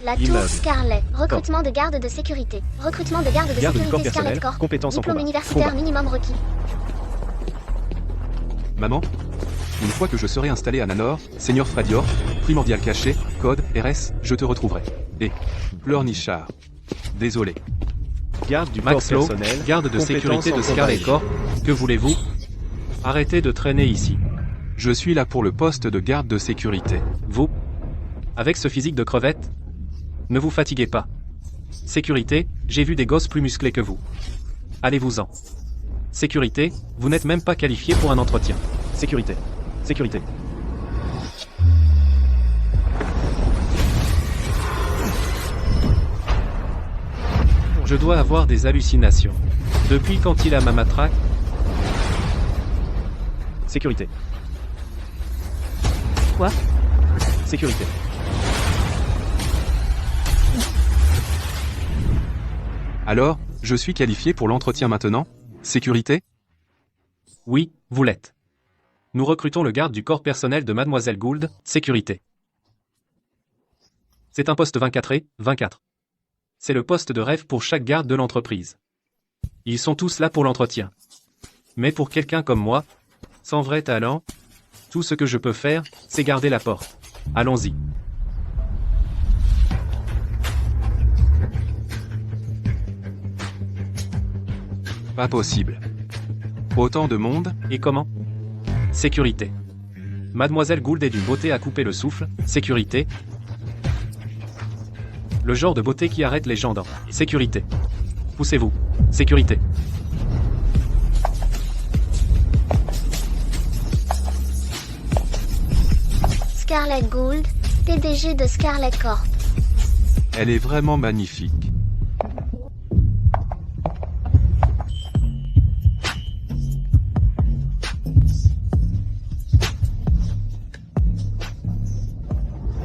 La tour Immeuble. Scarlet. Recrutement de garde de sécurité. Recrutement de garde de Garde du corps sécurité Scarlet personnel, Corps. compétences en Diplôme combat. universitaire Combat. minimum requis. Maman, une fois que je serai installé à Nanor, Seigneur Fradior, primordial caché, code, RS, je te retrouverai. Et pleurnichard. Désolé. Garde du corps Maxlow, personnel, garde de compétences sécurité en de combat Scarlet léger. Corps, que voulez-vous? Arrêtez de traîner ici. Je suis là pour le poste de garde de sécurité. Vous? Avec ce physique de crevette? Ne vous fatiguez pas. Sécurité, j'ai vu des gosses plus musclés que vous. Allez-vous-en. Sécurité, vous n'êtes même pas qualifié pour un entretien. Sécurité. Sécurité. Je dois avoir des hallucinations. Depuis quand il a ma matraque? Sécurité. Quoi? Sécurité. Alors, je suis qualifié pour l'entretien maintenant? Sécurité? Oui, vous l'êtes. Nous recrutons le garde du corps personnel de Mademoiselle Gould, sécurité. C'est un poste 24 24. C'est le poste de rêve pour chaque garde de l'entreprise. Ils sont tous là pour l'entretien. Mais pour quelqu'un comme moi, sans vrai talent, tout ce que je peux faire, c'est garder la porte. Allons-y. Pas possible. Autant de monde? Et comment? Sécurité. Mademoiselle Gould est d'une beauté à couper le souffle, sécurité. Le genre de beauté qui arrête les gens dans sécurité. Poussez-vous, sécurité. Scarlet Gould, PDG de Scarlet Corp. Elle est vraiment magnifique.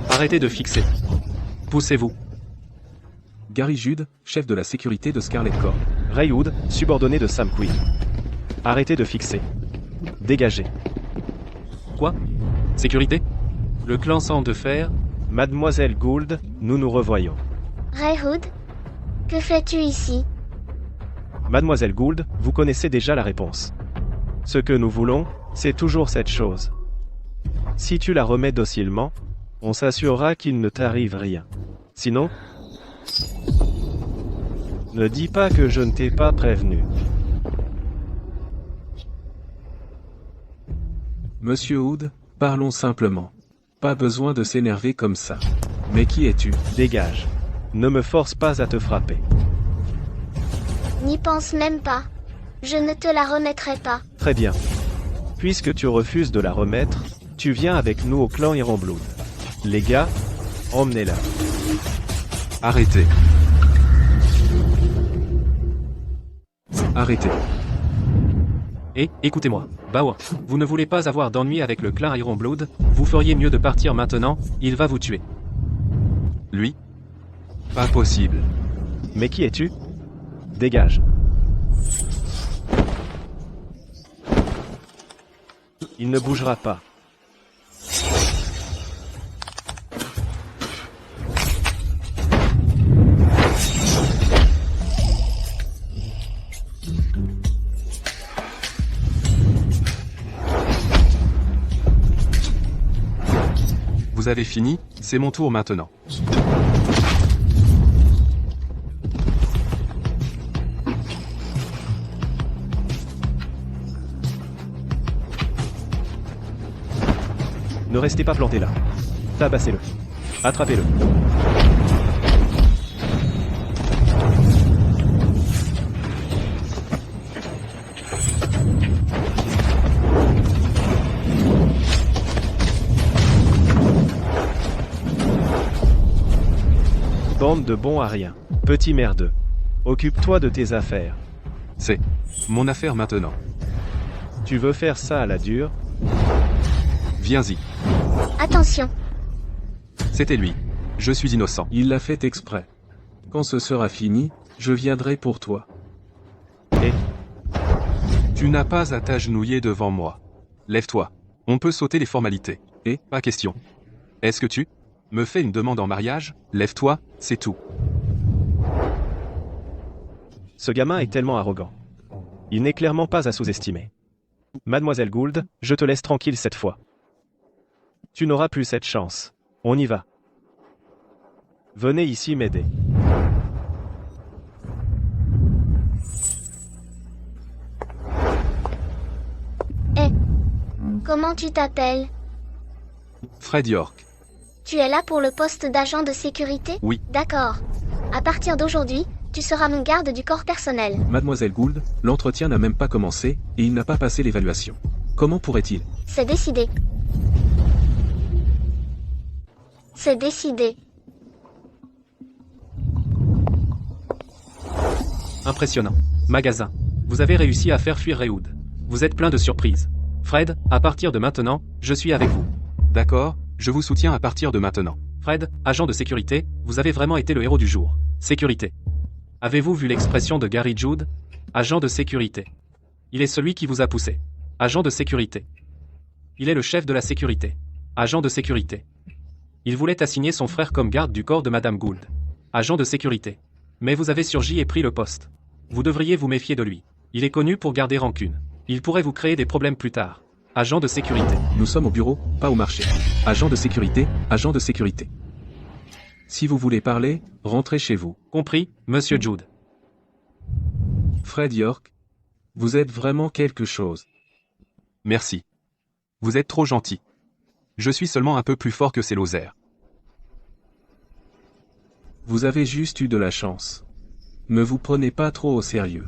Arrêtez de fixer. Poussez-vous. Gary Jude, chef de la sécurité de Scarlet Corp. Ray Hood, subordonné de Sam Quinn. Arrêtez de fixer. Dégagez. Quoi? Sécurité? Le clan sang de fer? Mademoiselle Gould, nous nous revoyons. Ray Hood, que fais-tu ici? Mademoiselle Gould, vous connaissez déjà la réponse. Ce que nous voulons, c'est toujours cette chose. Si tu la remets docilement, on s'assurera qu'il ne t'arrive rien. Sinon, ne dis pas que je ne t'ai pas prévenu. Monsieur Hood, parlons simplement. Pas besoin de s'énerver comme ça. Mais qui es-tu? Dégage. Ne me force pas à te frapper. N'y pense même pas. Je ne te la remettrai pas. Très bien. Puisque tu refuses de la remettre, tu viens avec nous au clan Ironblood. Les gars, emmenez-la. Arrêtez. Arrêtez. Et, écoutez-moi, Bawa, vous ne voulez pas avoir d'ennui avec le clan Ironblood, vous feriez mieux de partir maintenant, il va vous tuer. Lui? Pas possible. Mais qui es-tu? Dégage. Il ne bougera pas. Vous avez fini, c'est mon tour maintenant. Ne restez pas planté là. Tabassez-le. Attrapez-le. Bande de bons à rien. Petit merdeux. Occupe-toi de tes affaires. C'est mon affaire maintenant. Tu veux faire ça à la dure? Viens-y. Attention. C'était lui. Je suis innocent. Il l'a fait exprès. Quand ce sera fini, je viendrai pour toi. Et Tu n'as pas à t'agenouiller devant moi. Lève-toi. On peut sauter les formalités. Et, pas question. Est-ce que tu Me fais une demande en mariage, lève-toi, c'est tout. Ce gamin est tellement arrogant. Il n'est clairement pas à sous-estimer. Mademoiselle Gould, je te laisse tranquille cette fois. Tu n'auras plus cette chance. On y va. Venez ici m'aider. Comment tu t'appelles? Fred York. Tu es là pour le poste d'agent de sécurité? Oui. D'accord. À partir d'aujourd'hui, tu seras mon garde du corps personnel. Mademoiselle Gould, l'entretien n'a même pas commencé, et il n'a pas passé l'évaluation. Comment pourrait-il? C'est décidé. C'est décidé. Impressionnant. Magasin. Vous avez réussi à faire fuir Rehoud. Vous êtes plein de surprises. Fred, à partir de maintenant, je suis avec vous. D'accord, je vous soutiens à partir de maintenant. Fred, agent de sécurité, vous avez vraiment été le héros du jour. Sécurité. Avez-vous vu l'expression de Gary Jude? Agent de sécurité. Il est celui qui vous a poussé. Agent de sécurité. Il est le chef de la sécurité. Agent de sécurité. Il voulait assigner son frère comme garde du corps de Madame Gould. Agent de sécurité. Mais vous avez surgi et pris le poste. Vous devriez vous méfier de lui. Il est connu pour garder rancune. Il pourrait vous créer des problèmes plus tard. Agent de sécurité. Nous sommes au bureau, pas au marché. Agent de sécurité, agent de sécurité. Si vous voulez parler, rentrez chez vous. Compris, Monsieur Jude. Fred York, vous êtes vraiment quelque chose. Merci. Vous êtes trop gentil. Je suis seulement un peu plus fort que ces losers. Vous avez juste eu de la chance. Ne vous prenez pas trop au sérieux.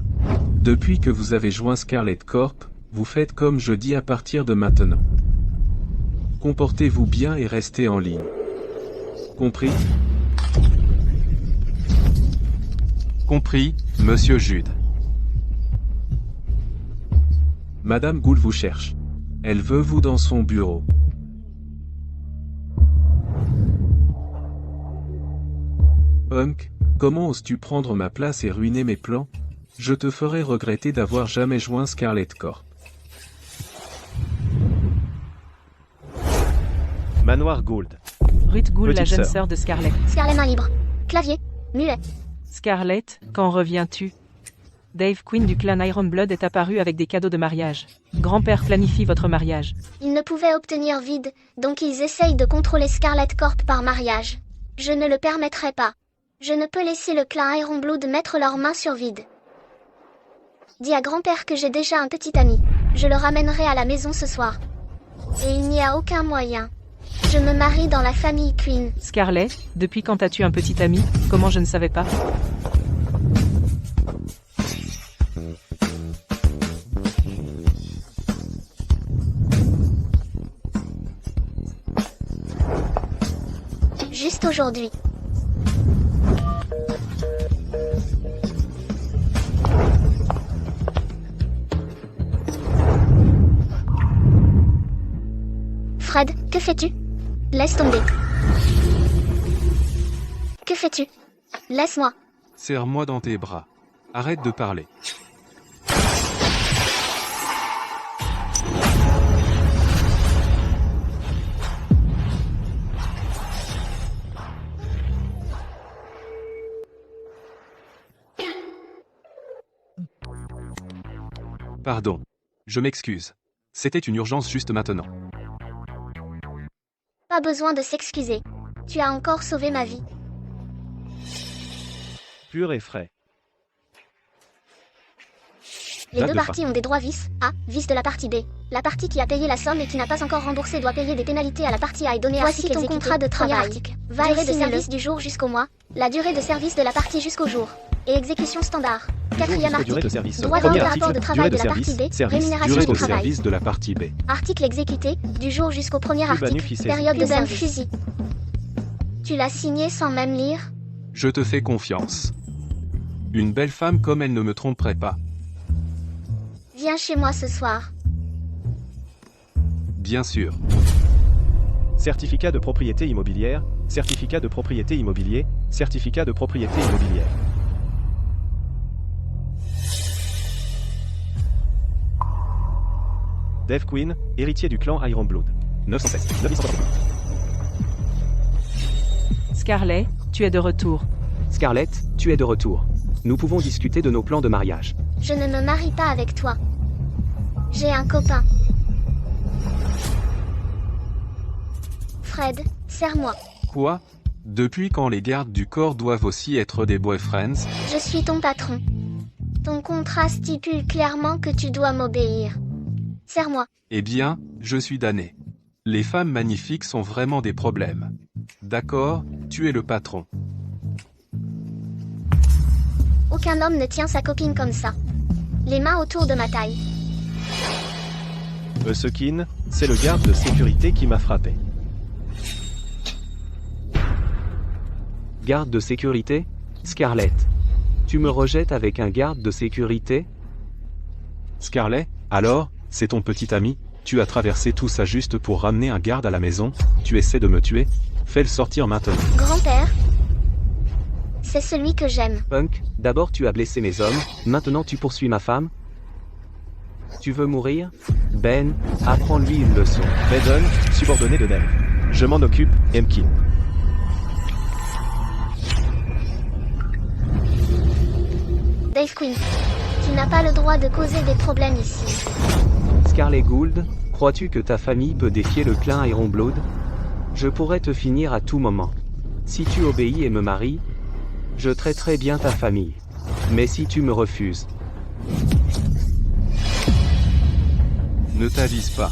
Depuis que vous avez joint Scarlet Corp, vous faites comme je dis à partir de maintenant. Comportez-vous bien et restez en ligne. Compris? Compris, Monsieur Jude. Madame Gould vous cherche. Elle veut vous dans son bureau. Punk, comment oses-tu prendre ma place et ruiner mes plans? Je te ferai regretter d'avoir jamais joint Scarlet Corp. Manoir Gould. Ruth Gould, la Petite jeune sœur. sœur de Scarlett. Scarlet main libre. Clavier. Mulet. Scarlett, quand reviens-tu? Dave Quinn du clan Ironblood est apparu avec des cadeaux de mariage. Grand-père planifie votre mariage. Ils ne pouvaient obtenir vide, donc ils essayent de contrôler Scarlet Corp par mariage. Je ne le permettrai pas. Je ne peux laisser le clan Ironblood mettre leurs mains sur vide. Dis à grand-père que j'ai déjà un petit ami. Je le ramènerai à la maison ce soir. Et il n'y a aucun moyen. Je me marie dans la famille Quinn. Scarlett, depuis quand as-tu un petit ami? Comment je ne savais pas? Juste aujourd'hui. Fred, que fais-tu? Laisse tomber. Que fais-tu? Laisse-moi. Serre-moi dans tes bras. Arrête de parler. Pardon. Je m'excuse. C'était une urgence juste maintenant. Pas besoin de s'excuser. Tu as encore sauvé ma vie. Pur et frais. Les Date deux de parties ont des droits vices. A. Vice de la partie B. La partie qui a payé la somme et qui n'a pas encore remboursé doit payer des pénalités à la partie A et donner Voici ton contrat de travail. Va durée de service du jour jusqu'au mois. La durée de service de la partie jusqu'au jour. Et exécution standard. Quatrième Jusqu'au durée article. de service. Droit Premier de article, rapport de travail durée de la partie B. service, Rémunération Durée du de travail. service de la partie B. Article exécuté. Du jour jusqu'au premier Plus article. beneficiaire. Période de Plus service. Fusil. Tu l'as signé sans même lire? Je te fais confiance. Une belle femme comme elle ne me tromperait pas. Viens chez moi ce soir. Bien sûr. Certificat de propriété immobilière, certificat de propriété immobilier, certificat de propriété immobilière. Dave Quinn, héritier du clan Ironblood. 907. 970. Scarlet, tu es de retour. Scarlett, tu es de retour. Nous pouvons discuter de nos plans de mariage. Je ne me marie pas avec toi. J'ai un copain. Fred, serre-moi. Quoi? Depuis quand les gardes du corps doivent aussi être des boyfriends? Je suis ton patron. Ton contrat stipule clairement que tu dois m'obéir. Serre-moi. Eh bien, je suis damné. Les femmes magnifiques sont vraiment des problèmes. D'accord, tu es le patron. Aucun homme ne tient sa copine comme ça. Les mains autour de ma taille. Eusekin, c'est le garde de sécurité qui m'a frappé. Garde de sécurité? Scarlett. Tu me rejettes avec un garde de sécurité? Scarlet, alors, c'est ton petit ami? Tu as traversé tout ça juste pour ramener un garde à la maison? Tu essaies de me tuer? Fais-le sortir maintenant. Grand-père? C'est celui que j'aime. Punk, d'abord tu as blessé mes hommes, maintenant tu poursuis ma femme? Tu veux mourir? Ben, apprends-lui une leçon. Maiden, subordonné de Dave. Je m'en occupe, Emkin. Dave Quinn. Tu n'as pas le droit de causer des problèmes ici. Scarlet Gould, crois-tu que ta famille peut défier le clan Ironblood? Je pourrais te finir à tout moment. Si tu obéis et me maries, je traiterai bien ta famille. Mais si tu me refuses, Ne t'avise pas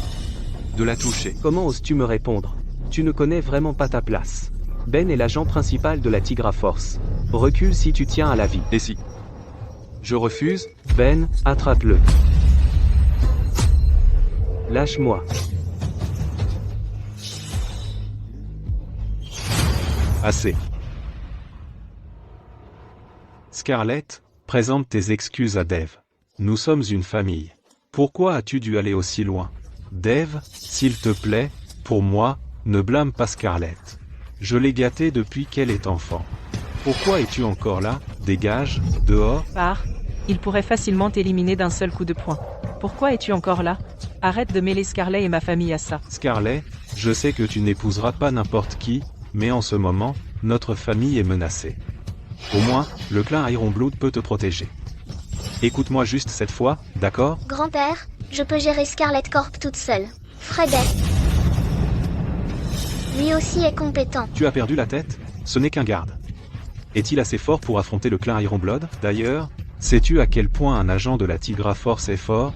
de la toucher. comment oses-tu me répondre? Tu ne connais vraiment pas ta place. Ben est l'agent principal de la Tigra Force. Recule si tu tiens à la vie. Et si je refuse? Ben, attrape-le. Lâche-moi. Assez. Scarlett, présente tes excuses à Dave. Nous sommes une famille. Pourquoi as-tu dû aller aussi loin? Dave, s'il te plaît, pour moi, ne blâme pas Scarlett. Je l'ai gâtée depuis qu'elle est enfant. Pourquoi es-tu encore là? Dégage, dehors. Pars. Il pourrait facilement t'éliminer d'un seul coup de poing. Pourquoi es-tu encore là? Arrête de mêler Scarlet et ma famille à ça. Scarlet, je sais que tu n'épouseras pas n'importe qui, mais en ce moment, notre famille est menacée. Au moins, le clan Ironblood peut te protéger. Écoute-moi juste cette fois, d'accord? Grand-père, je peux gérer Scarlet Corp toute seule. Fred est. Lui aussi est compétent. Tu as perdu la tête? Ce n'est qu'un garde. Est-il assez fort pour affronter le clan Ironblood? D'ailleurs, sais-tu à quel point un agent de la Tigra Force est fort?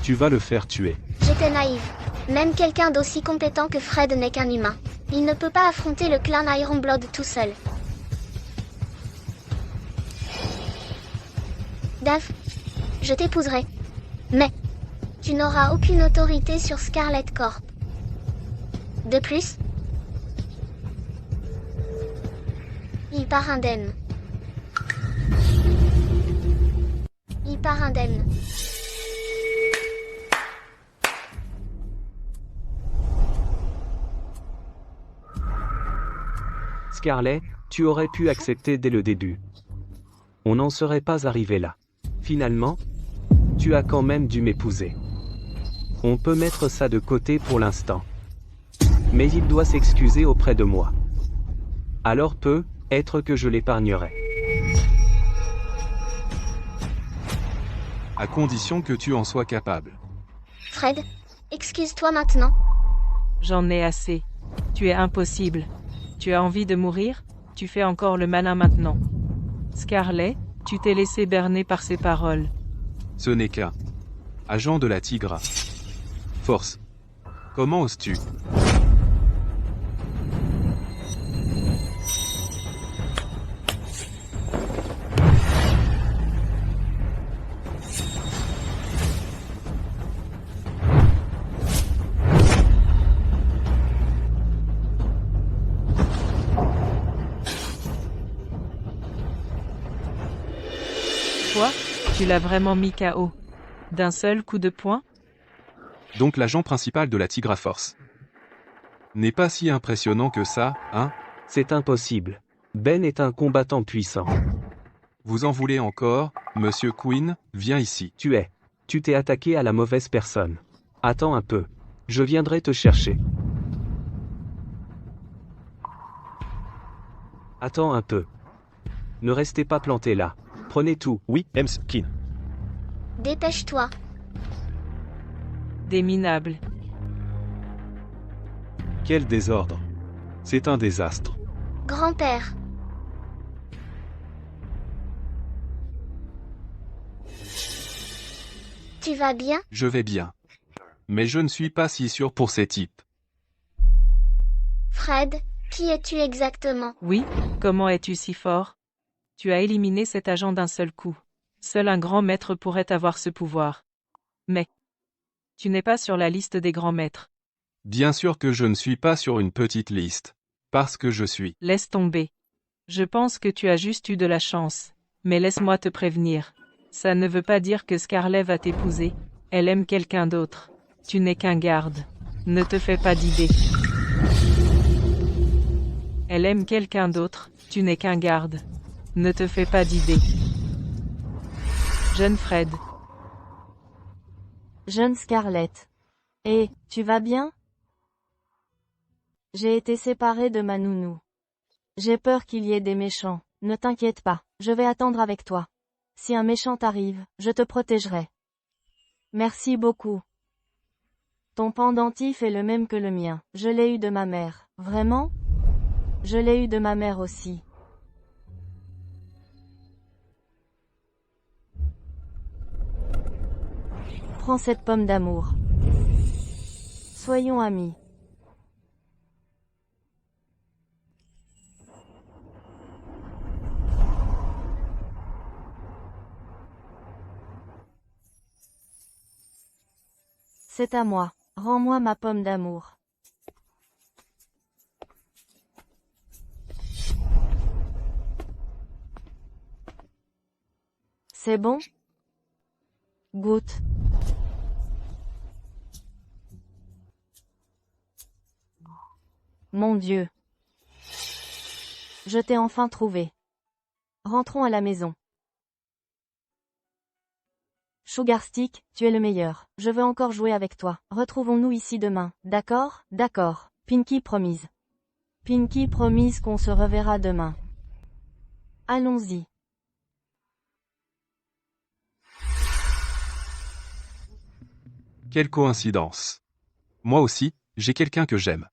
Tu vas le faire tuer. J'étais naïve. Même quelqu'un d'aussi compétent que Fred n'est qu'un humain. Il ne peut pas affronter le clan Ironblood tout seul. Dave, je t'épouserai. Mais, tu n'auras aucune autorité sur Scarlet Corp. De plus, il part indemne. Il part indemne. Scarlet, tu aurais pu accepter dès le début. On n'en serait pas arrivé là. Finalement, tu as quand même dû m'épouser. On peut mettre ça de côté pour l'instant. Mais il doit s'excuser auprès de moi. Alors peut-être que je l'épargnerai. À condition que tu en sois capable. Fred, excuse-toi maintenant. J'en ai assez. Tu es impossible. Tu as envie de mourir? Tu fais encore le malin maintenant. Scarlet, tu t'es laissé berner par ces paroles. Ce n'est qu'un agent de la Tigra Force. Comment oses-tu? Toi, tu l'as vraiment mis KO. D'un seul coup de poing? Donc l'agent principal de la Tigra Force. N'est pas si impressionnant que ça, hein? C'est impossible. Ben est un combattant puissant. Vous en voulez encore? Monsieur Quinn, viens ici. Tu t'es attaqué à la mauvaise personne. Attends un peu. Je viendrai te chercher. Attends un peu. Ne restez pas plantés là. Prenez tout. Oui, Emskin. Dépêche-toi. Des minables. Quel désordre. C'est un désastre. Grand-père. Tu vas bien? Je vais bien. Mais je ne suis pas si sûr pour ces types. Fred, qui es-tu exactement? Oui, comment es-tu si fort? Tu as éliminé cet agent d'un seul coup. Seul un grand maître pourrait avoir ce pouvoir. Mais tu n'es pas sur la liste des grands maîtres. Bien sûr que je ne suis pas sur une petite liste. Parce que je suis. Laisse tomber. Je pense que tu as juste eu de la chance. Mais laisse-moi te prévenir. Ça ne veut pas dire que Scarlet va t'épouser. Elle aime quelqu'un d'autre. Tu n'es qu'un garde. Ne te fais pas d'idées. Elle aime quelqu'un d'autre. Tu n'es qu'un garde. Ne te fais pas d'idées. Jeune Fred. Jeune Scarlett. Et, tu vas bien? J'ai été séparée de ma nounou. J'ai peur qu'il y ait des méchants. Ne t'inquiète pas, je vais attendre avec toi. Si un méchant arrive, je te protégerai. Merci beaucoup. Ton pendentif est le même que le mien. Je l'ai eu de ma mère. Vraiment? Je l'ai eu de ma mère aussi. Prends cette pomme d'amour. Soyons amis. C'est à moi. Rends-moi ma pomme d'amour. C'est bon? Goûte. Mon Dieu. Je t'ai enfin trouvé. Rentrons à la maison. Sugarstick, tu es le meilleur. Je veux encore jouer avec toi. Retrouvons-nous ici demain. D'accord? D'accord. Pinky promise. Pinky promise qu'on se reverra demain. Allons-y. Quelle coïncidence. Moi aussi, j'ai quelqu'un que j'aime.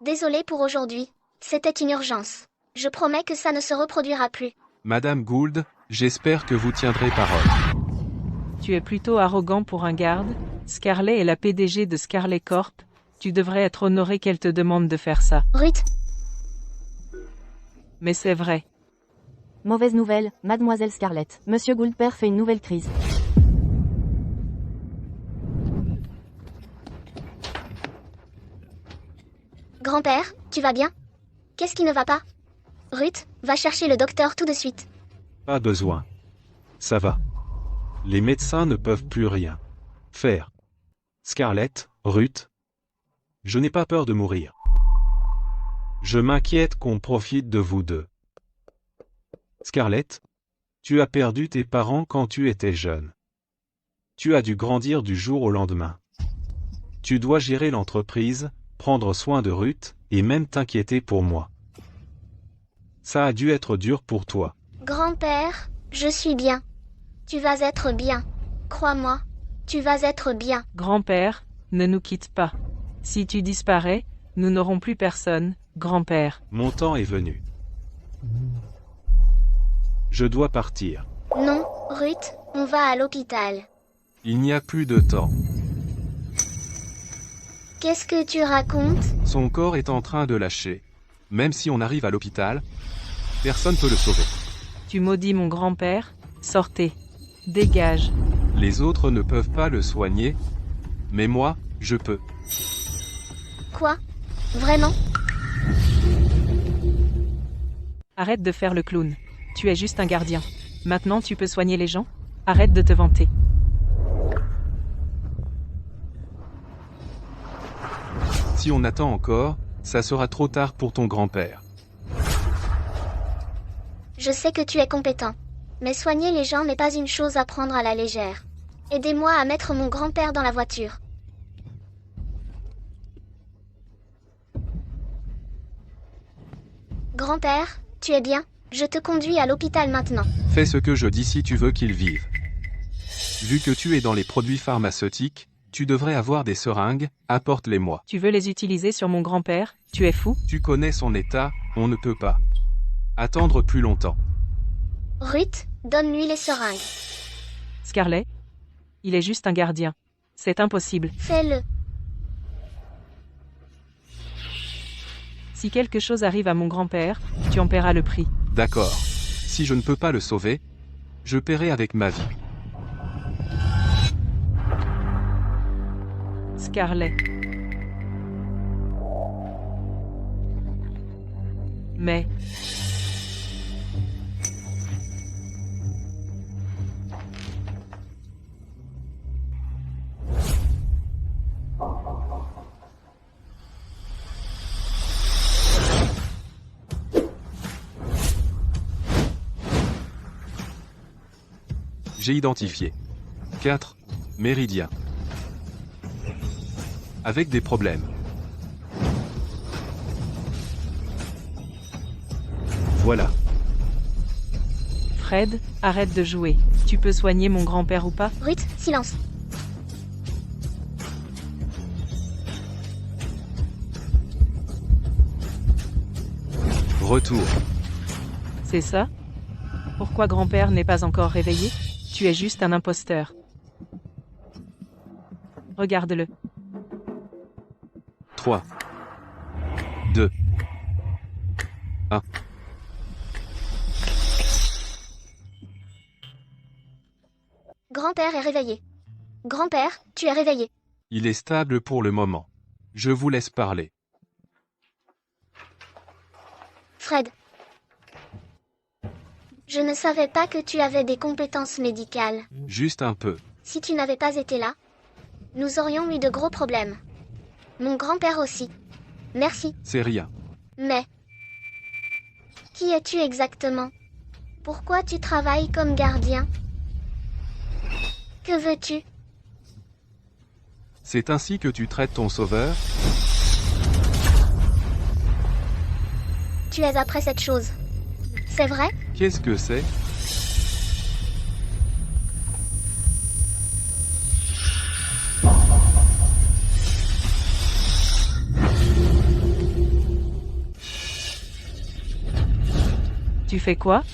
Désolé pour aujourd'hui. C'était une urgence. Je promets que ça ne se reproduira plus. Madame Gould, j'espère que vous tiendrez parole. Tu es plutôt arrogant pour un garde. Scarlet est la PDG de Scarlet Corp. Tu devrais être honoré qu'elle te demande de faire ça. Ruth, Mais c'est vrai. Mauvaise nouvelle, Mademoiselle Scarlett. Monsieur Gouldpère fait une nouvelle crise. grand-père, tu vas bien? Qu'est-ce qui ne va pas? Ruth, va chercher le docteur tout de suite. Pas besoin. Ça va. Les médecins ne peuvent plus rien faire. Scarlett, Ruth. Je n'ai pas peur de mourir. Je m'inquiète qu'on profite de vous deux. Scarlett, tu as perdu tes parents quand tu étais jeune. Tu as dû grandir du jour au lendemain. Tu dois gérer l'entreprise, prendre soin de Ruth, et même t'inquiéter pour moi. Ça a dû être dur pour toi. Grand-père, je suis bien. Tu vas être bien. Crois-moi, tu vas être bien. Grand-père, ne nous quitte pas. Si tu disparais, nous n'aurons plus personne, grand-père. Mon temps est venu. Je dois partir. Non, Ruth, on va à l'hôpital. Il n'y a plus de temps. Qu'est-ce que tu racontes? Son corps est en train de lâcher. Même si on arrive à l'hôpital, personne ne peut le sauver. Tu maudis mon grand-père? Sortez. Dégage. Les autres ne peuvent pas le soigner, mais moi, je peux. Quoi? Vraiment? Arrête de faire le clown. Tu es juste un gardien. Maintenant tu peux soigner les gens? Arrête de te vanter. Si on attend encore, ça sera trop tard pour ton grand-père. Je sais que tu es compétent. Mais soigner les gens n'est pas une chose à prendre à la légère. Aidez-moi à mettre mon grand-père dans la voiture. Grand-père, tu es bien? Je te conduis à l'hôpital maintenant. Fais ce que je dis si tu veux qu'il vive. Vu que tu es dans les produits pharmaceutiques, tu devrais avoir des seringues, apporte-les-moi. Tu veux les utiliser sur mon grand-père? Tu es fou? Tu connais son état, on ne peut pas attendre plus longtemps. Ruth, donne-lui les seringues. Scarlett? Il est juste un gardien. C'est impossible. Fais-le. Si quelque chose arrive à mon grand-père, tu en paieras le prix. D'accord. Si je ne peux pas le sauver, je paierai avec ma vie. Scarlett. Mais... J'ai identifié 4 méridiens. Avec des problèmes. Voilà. Fred, arrête de jouer. Tu peux soigner mon grand-père ou pas? Ruth, silence. Retour. C'est ça? Pourquoi grand-père n'est pas encore réveillé? Tu es juste un imposteur. Regarde-le. 3, 2, 1. Grand-père est réveillé. Grand-père, tu es réveillé. Il est stable pour le moment. Je vous laisse parler. Fred. Je ne savais pas que tu avais des compétences médicales. Juste un peu. Si tu n'avais pas été là, nous aurions eu de gros problèmes. Mon grand-père aussi. Merci. C'est rien. Mais... Qui es-tu exactement? Pourquoi tu travailles comme gardien? Que veux-tu? C'est ainsi que tu traites ton sauveur? Tu es après cette chose. C'est vrai? Qu'est-ce que c'est? Tu fais quoi?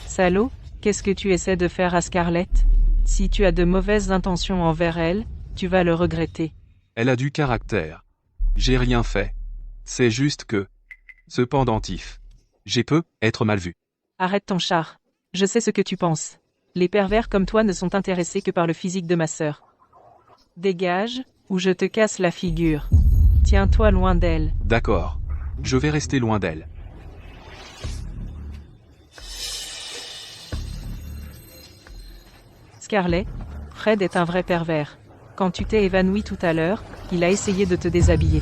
Salaud, qu'est-ce que tu essaies de faire à Scarlett? Si tu as de mauvaises intentions envers elle, tu vas le regretter. Elle a du caractère. J'ai rien fait. C'est juste que... Ce pendentif. J'ai peu être mal vu. Arrête ton char. Je sais ce que tu penses. Les pervers comme toi ne sont intéressés que par le physique de ma sœur. Dégage, ou je te casse la figure. Tiens-toi loin d'elle. D'accord. Je vais rester loin d'elle. Scarlett, Fred est un vrai pervers. Quand tu t'es évanoui tout à l'heure, il a essayé de te déshabiller.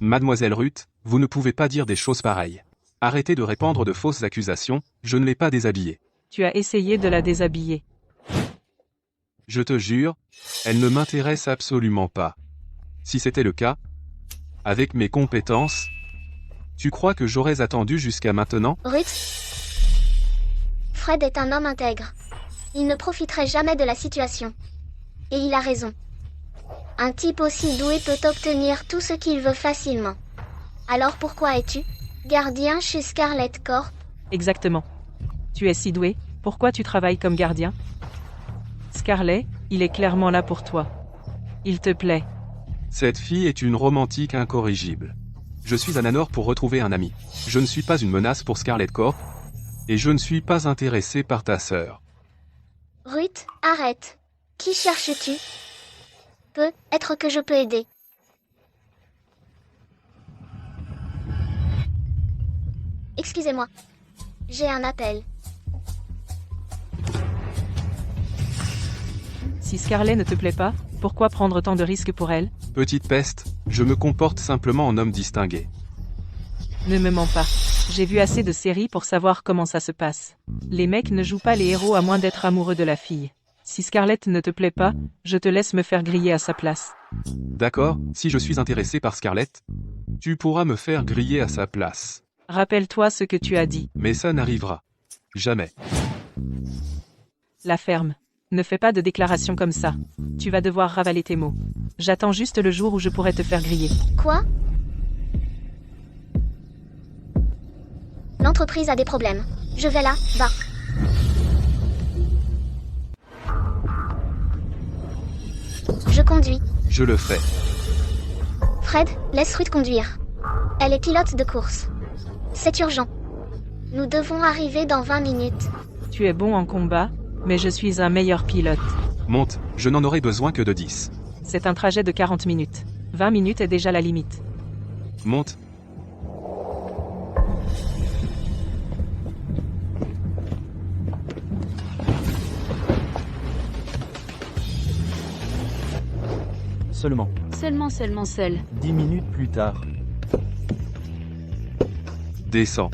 Mademoiselle Ruth, vous ne pouvez pas dire des choses pareilles. Arrêtez de répandre de fausses accusations, je ne l'ai pas déshabillée. Tu as essayé de la déshabiller. Je te jure, elle ne m'intéresse absolument pas. Si c'était le cas, avec mes compétences, tu crois que j'aurais attendu jusqu'à maintenant? Ruth? Fred est un homme intègre. Il ne profiterait jamais de la situation. Et il a raison. Un type aussi doué peut obtenir tout ce qu'il veut facilement. Alors pourquoi es-tu gardien chez Scarlett Corp? Exactement. Tu es si doué, pourquoi tu travailles comme gardien? Scarlett, il est clairement là pour toi. Il te plaît. Cette fille est une romantique incorrigible. Je suis à Nanor pour retrouver un ami. Je ne suis pas une menace pour Scarlett Corp. Et je ne suis pas intéressé par ta sœur. Ruth, arrête. Qui cherches-tu? Peut-être que je peux aider. Excusez-moi. J'ai un appel. Si Scarlett ne te plaît pas, pourquoi prendre tant de risques pour elle? Petite peste, je me comporte simplement en homme distingué. Ne me mens pas. J'ai vu assez de séries pour savoir comment ça se passe. Les mecs ne jouent pas les héros à moins d'être amoureux de la fille. Si Scarlett ne te plaît pas, je te laisse me faire griller à sa place. D'accord, si je suis intéressé par Scarlett, tu pourras me faire griller à sa place. Rappelle-toi ce que tu as dit. Mais ça n'arrivera. Jamais. La ferme. Ne fais pas de déclarations comme ça. Tu vas devoir ravaler tes mots. J'attends juste le jour où je pourrai te faire griller. Quoi? L'entreprise a des problèmes. Je vais là-bas. Je conduis. Je le fais. Fred, laisse Ruth conduire. Elle est pilote de course. C'est urgent. Nous devons arriver dans 20 minutes. Tu es bon en combat, mais je suis un meilleur pilote. Monte, je n'en aurai besoin que de 10. C'est un trajet de 40 minutes. 20 minutes est déjà la limite. Monte. Seulement. Seulement seul. 10 minutes plus tard. Descends.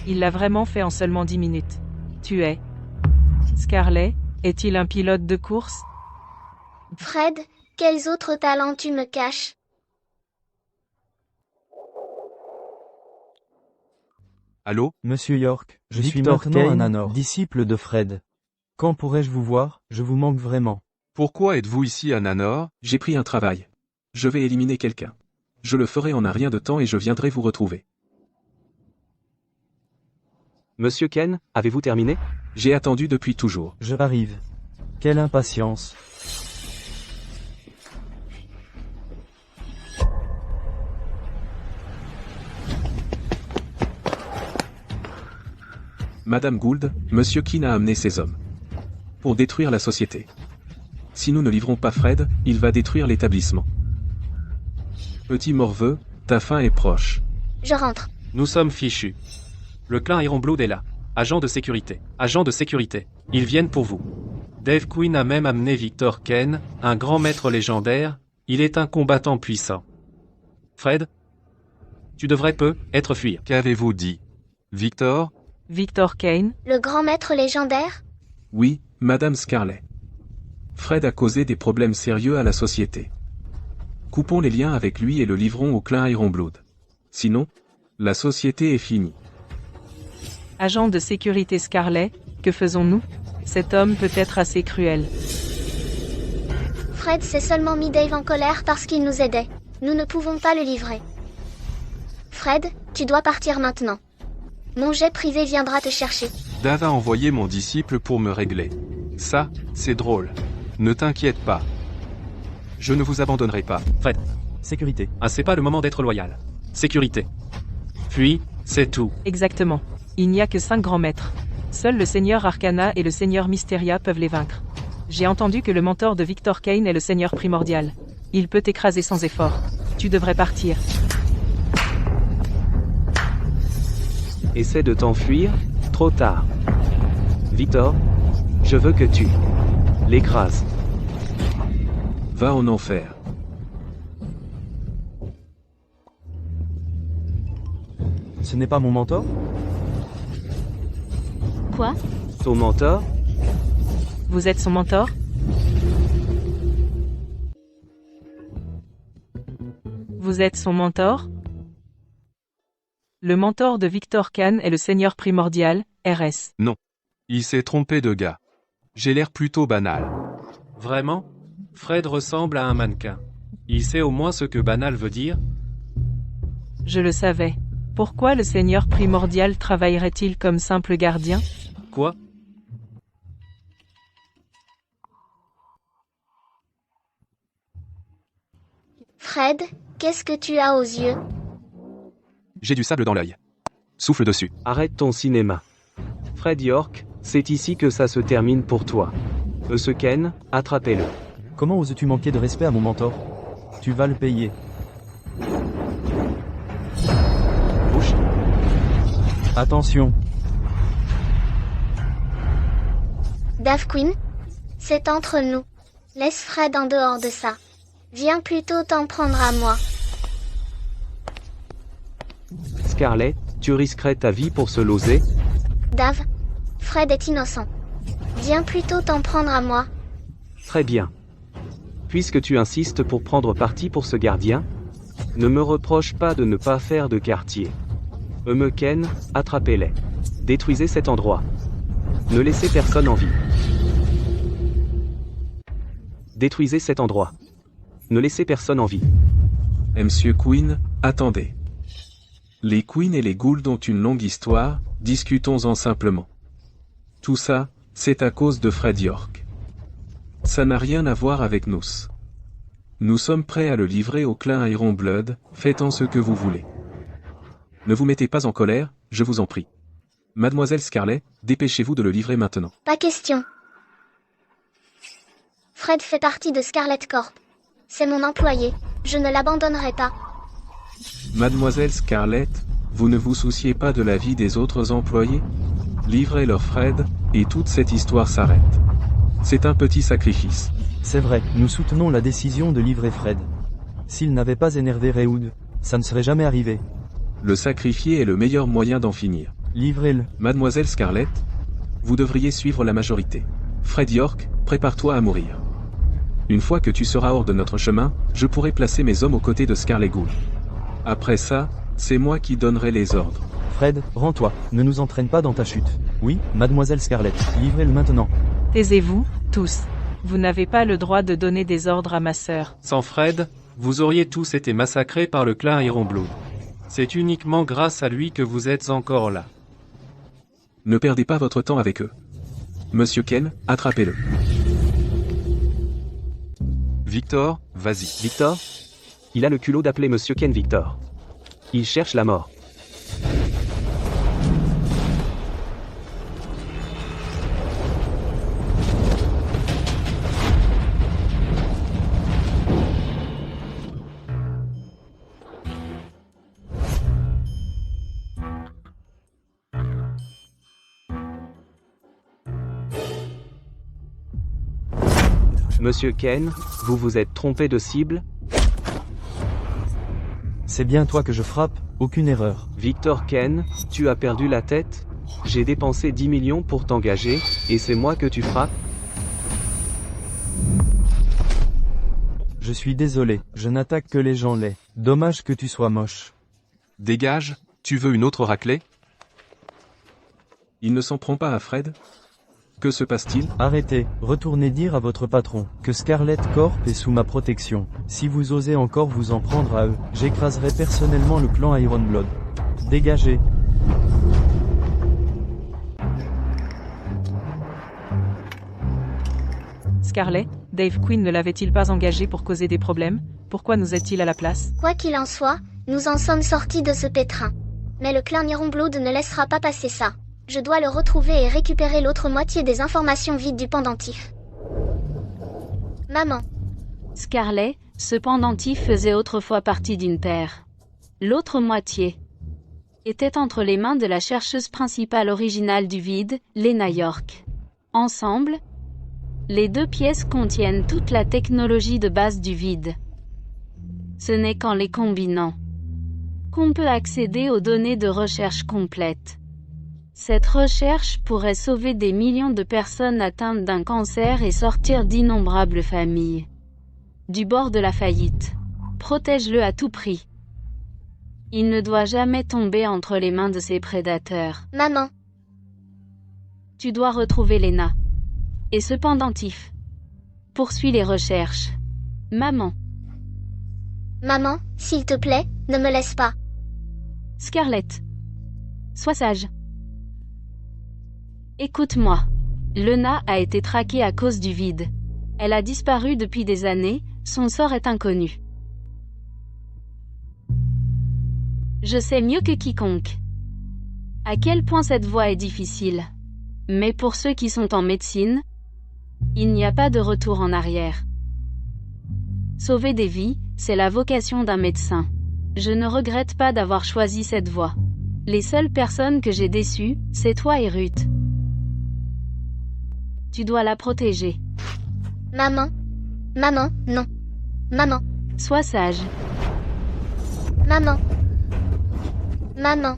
Il l'a vraiment fait en seulement 10 minutes. Tu es... Scarlett, est-il un pilote de course? Fred, quels autres talents tu me caches? Allô? Monsieur York, je suis Victor maintenant Kane, un Anor, disciple de Fred. Quand pourrais-je vous voir? Je vous manque vraiment. Pourquoi êtes-vous ici à Nanor? J'ai pris un travail. Je vais éliminer quelqu'un. Je le ferai en un rien de temps et je viendrai vous retrouver. Monsieur Ken, avez-vous terminé? J'ai attendu depuis toujours. Je arrive. Quelle impatience. Madame Gould, Monsieur Keane a amené ses hommes. Pour détruire la société. Si nous ne livrons pas Fred, il va détruire l'établissement. Petit morveux, ta fin est proche. Je rentre. Nous sommes fichus. Le clan Ironblood est là. Agent de sécurité. Agent de sécurité. Ils viennent pour vous. Dave Quinn a même amené Victor Kane, un grand maître légendaire. Il est un combattant puissant. Fred, tu devrais être fuir. Qu'avez-vous dit? Victor? Victor Kane, Le grand maître légendaire? Oui, Madame Scarlett. Fred a causé des problèmes sérieux à la société. Coupons les liens avec lui et le livrons au clan Ironblood. Sinon, la société est finie. agent de sécurité Scarlett, que faisons-nous? Cet homme peut être assez cruel. Fred s'est seulement mis Dave en colère parce qu'il nous aidait. Nous ne pouvons pas le livrer. Fred, tu dois partir maintenant. Mon jet privé viendra te chercher. Dave a envoyé mon disciple pour me régler. Ça, c'est drôle. Ne t'inquiète pas. Je ne vous abandonnerai pas. Fred. Sécurité. Ah, c'est pas le moment d'être loyal. Sécurité. Puis, c'est tout. Exactement. Il n'y a que 5 grands maîtres. Seul le Seigneur Arcana et le Seigneur Mysteria peuvent les vaincre. J'ai entendu que le mentor de Victor Kane est le Seigneur Primordial. Il peut t'écraser sans effort. Tu devrais partir. Essaie de t'enfuir, trop tard. Victor, je veux que tu l'écrases. Va en enfer. Ce n'est pas mon mentor? Quoi? Ton mentor? Vous êtes son mentor? Vous êtes son mentor? Le mentor de Victor Kane est le Seigneur Primordial, RS. Non. Il s'est trompé de gars. J'ai l'air plutôt banal. Vraiment? Fred ressemble à un mannequin. Il sait au moins ce que banal veut dire? Je le savais. Pourquoi le Seigneur Primordial travaillerait-il comme simple gardien? Quoi? Fred, qu'est-ce que tu as aux yeux? J'ai du sable dans l'œil. Souffle dessus. Arrête ton cinéma. Fred York, c'est ici que ça se termine pour toi. Ce Ken, attrapez-le. Comment oses-tu manquer de respect à mon mentor? Tu vas le payer. Bouche. Attention. Dave Quinn? C'est entre nous. Laisse Fred en dehors de ça. Viens plutôt t'en prendre à moi. Scarlett, tu risquerais ta vie pour se loser? Dave, Fred est innocent. Viens plutôt t'en prendre à moi. Très bien. Puisque tu insistes pour prendre parti pour ce gardien, ne me reproche pas de ne pas faire de quartier. Ken, attrapez-les. Détruisez cet endroit. Ne laissez personne en vie. Détruisez cet endroit. Ne laissez personne en vie. Monsieur Queen, attendez. Les Queen et les Gould ont une longue histoire, discutons-en simplement. Tout ça, c'est à cause de Fred York. Ça n'a rien à voir avec nous. Nous sommes prêts à le livrer au clan Ironblood, faites-en ce que vous voulez. Ne vous mettez pas en colère, je vous en prie. Mademoiselle Scarlet, dépêchez-vous de le livrer maintenant. Pas question. Fred fait partie de Scarlet Corp. C'est mon employé, je ne l'abandonnerai pas. Mademoiselle Scarlet, vous ne vous souciez pas de la vie des autres employés? Livrez-leur Fred, et toute cette histoire s'arrête. C'est un petit sacrifice. C'est vrai, nous soutenons la décision de livrer Fred. S'il n'avait pas énervé Rehoud, ça ne serait jamais arrivé. Le sacrifier est le meilleur moyen d'en finir. Livrez-le. Mademoiselle Scarlet, vous devriez suivre la majorité. Fred York, prépare-toi à mourir. Une fois que tu seras hors de notre chemin, je pourrai placer mes hommes aux côtés de Scarlet Gould. Après ça, c'est moi qui donnerai les ordres. Fred, rends-toi, ne nous entraîne pas dans ta chute. Oui, Mademoiselle Scarlet, livrez-le maintenant. Taisez-vous, tous. Vous n'avez pas le droit de donner des ordres à ma sœur. Sans Fred, vous auriez tous été massacrés par le clan Ironblood. C'est uniquement grâce à lui que vous êtes encore là. Ne perdez pas votre temps avec eux. Monsieur Ken, attrapez-le. Victor, vas-y. Victor? Il a le culot d'appeler Monsieur Ken Victor. Il cherche la mort. Monsieur Ken, vous vous êtes trompé de cible? C'est bien toi que je frappe, aucune erreur. Victor Ken, tu as perdu la tête? J'ai dépensé 10 millions pour t'engager, et c'est moi que tu frappes? Je suis désolé, je n'attaque que les gens laids. Dommage que tu sois moche. Dégage, tu veux une autre raclée? Il ne s'en prend pas à Fred? Que se passe-t-il? Arrêtez, retournez dire à votre patron que Scarlet Corp est sous ma protection. Si vous osez encore vous en prendre à eux, j'écraserai personnellement le clan Ironblood. Dégagez. Scarlet, Dave Quinn ne l'avait-il pas engagé pour causer des problèmes? Pourquoi nous est-il à la place? Quoi qu'il en soit, nous en sommes sortis de ce pétrin. Mais le clan Ironblood ne laissera pas passer ça. Je dois le retrouver et récupérer l'autre moitié des informations vides du pendentif. Maman. Scarlet, ce pendentif faisait autrefois partie d'une paire. L'autre moitié était entre les mains de la chercheuse principale originale du vide, Lena York. Ensemble, les deux pièces contiennent toute la technologie de base du vide. Ce n'est qu'en les combinant qu'on peut accéder aux données de recherche complètes. Cette recherche pourrait sauver des millions de personnes atteintes d'un cancer et sortir d'innombrables familles du bord de la faillite. Protège-le à tout prix. Il ne doit jamais tomber entre les mains de ses prédateurs. Maman. Tu dois retrouver Lena. Et ce pendentif. Poursuis les recherches. Maman. Maman, s'il te plaît, ne me laisse pas. Scarlett. Sois sage. Écoute-moi. Lena a été traquée à cause du vide. Elle a disparu depuis des années, son sort est inconnu. Je sais mieux que quiconque à quel point cette voie est difficile. Mais pour ceux qui sont en médecine, il n'y a pas de retour en arrière. Sauver des vies, c'est la vocation d'un médecin. Je ne regrette pas d'avoir choisi cette voie. Les seules personnes que j'ai déçues, c'est toi et Ruth. Tu dois la protéger. Maman. Maman, non. Maman. Sois sage. Maman. Maman.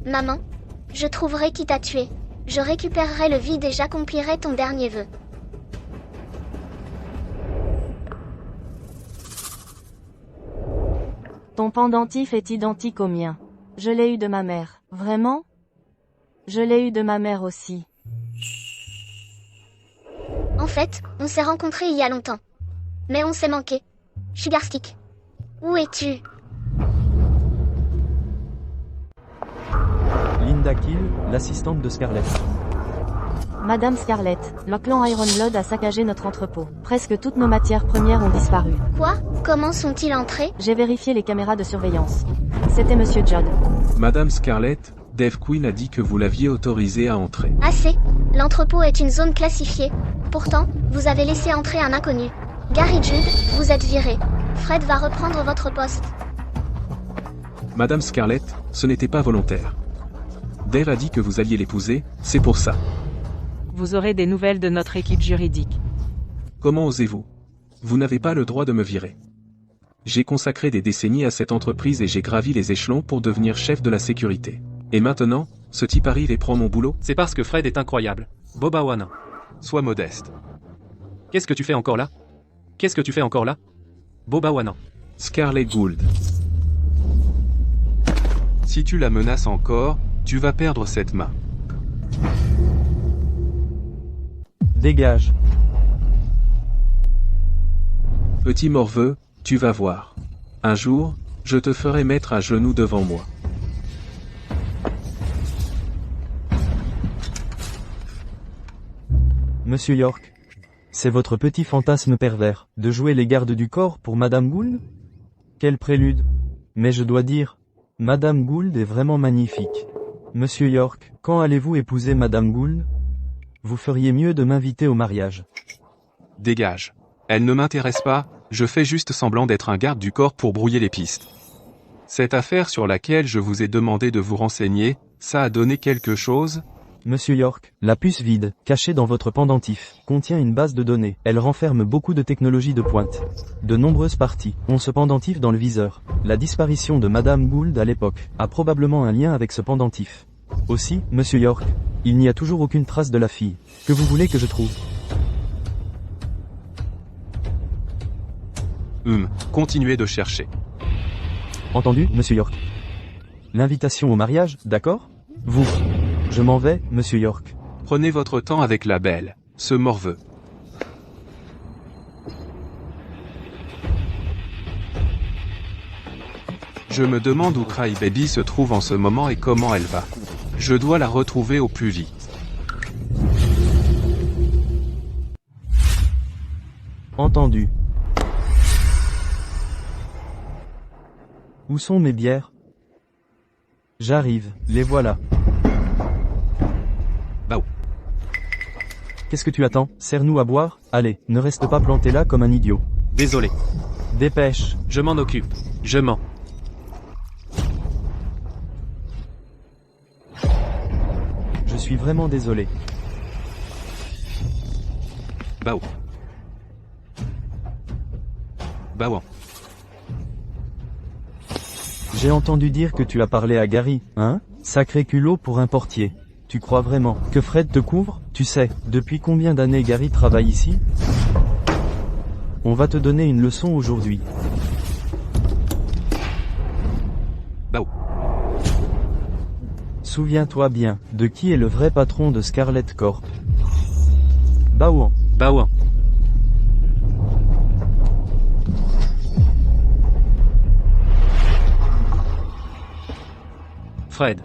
Maman, je trouverai qui t'a tué. Je récupérerai le vide et j'accomplirai ton dernier vœu. Ton pendentif est identique au mien. Je l'ai eu de ma mère. Vraiment? Je l'ai eu de ma mère aussi. En fait, on s'est rencontrés il y a longtemps. Mais on s'est manqué. Sugarstick. Où es-tu? Linda Kill, l'assistante de Scarlett. Madame Scarlett, le clan Ironblood a saccagé notre entrepôt. Presque toutes nos matières premières ont disparu. Quoi? Comment sont-ils entrés? J'ai vérifié les caméras de surveillance. C'était Monsieur Judd. Madame Scarlett, Dave Quinn a dit que vous l'aviez autorisé à entrer. Assez. L'entrepôt est une zone classifiée. Pourtant, vous avez laissé entrer un inconnu. Gary Judd, vous êtes viré. Fred va reprendre votre poste. Madame Scarlett, ce n'était pas volontaire. Dave a dit que vous alliez l'épouser, c'est pour ça. Vous aurez des nouvelles de notre équipe juridique. Comment osez-vous? Vous n'avez pas le droit de me virer. J'ai consacré des décennies à cette entreprise et j'ai gravi les échelons pour devenir chef de la sécurité. Et maintenant, ce type arrive et prend mon boulot? C'est parce que Fred est incroyable. Boba Wana. Sois modeste. Qu'est-ce que tu fais encore là? Qu'est-ce que tu fais encore là? Boba Wana. Scarlett Gould. Si tu la menaces encore, tu vas perdre cette main. Dégage. Petit morveux, tu vas voir. Un jour, je te ferai mettre à genoux devant moi. Monsieur York. C'est votre petit fantasme pervers, de jouer les gardes du corps pour Madame Gould? Quel prélude. Mais je dois dire, Madame Gould est vraiment magnifique. Monsieur York, quand allez-vous épouser Madame Gould? Vous feriez mieux de m'inviter au mariage. Dégage. Elle ne m'intéresse pas, je fais juste semblant d'être un garde du corps pour brouiller les pistes. Cette affaire sur laquelle je vous ai demandé de vous renseigner, ça a donné quelque chose? Monsieur York, la puce vide, cachée dans votre pendentif, contient une base de données. Elle renferme beaucoup de technologies de pointe. De nombreuses parties ont ce pendentif dans le viseur. La disparition de Madame Gould à l'époque a probablement un lien avec ce pendentif. Aussi, Monsieur York, il n'y a toujours aucune trace de la fille. Que vous voulez que je trouve? Continuez de chercher. Entendu, Monsieur York. L'invitation au mariage, d'accord? Vous. Je m'en vais, Monsieur York. Prenez votre temps avec la belle, ce morveux. Je me demande où Crybaby se trouve en ce moment et comment elle va. Je dois la retrouver au plus vite. Entendu. Où sont mes bières? J'arrive, les voilà. Bah. Qu'est-ce que tu attends? Sers-nous à boire? Allez, ne reste pas planté là comme un idiot. Désolé. Dépêche. Je m'en occupe. Je mens. Je suis vraiment désolé. Bah. Bah. J'ai entendu dire que tu as parlé à Gary, hein? Sacré culot pour un portier. Tu crois vraiment que Fred te couvre? Tu sais, depuis combien d'années Gary travaille ici? On va te donner une leçon aujourd'hui. Bah. Souviens-toi bien, de qui est le vrai patron de Scarlett Corp. Baouan. Baouan. Fred.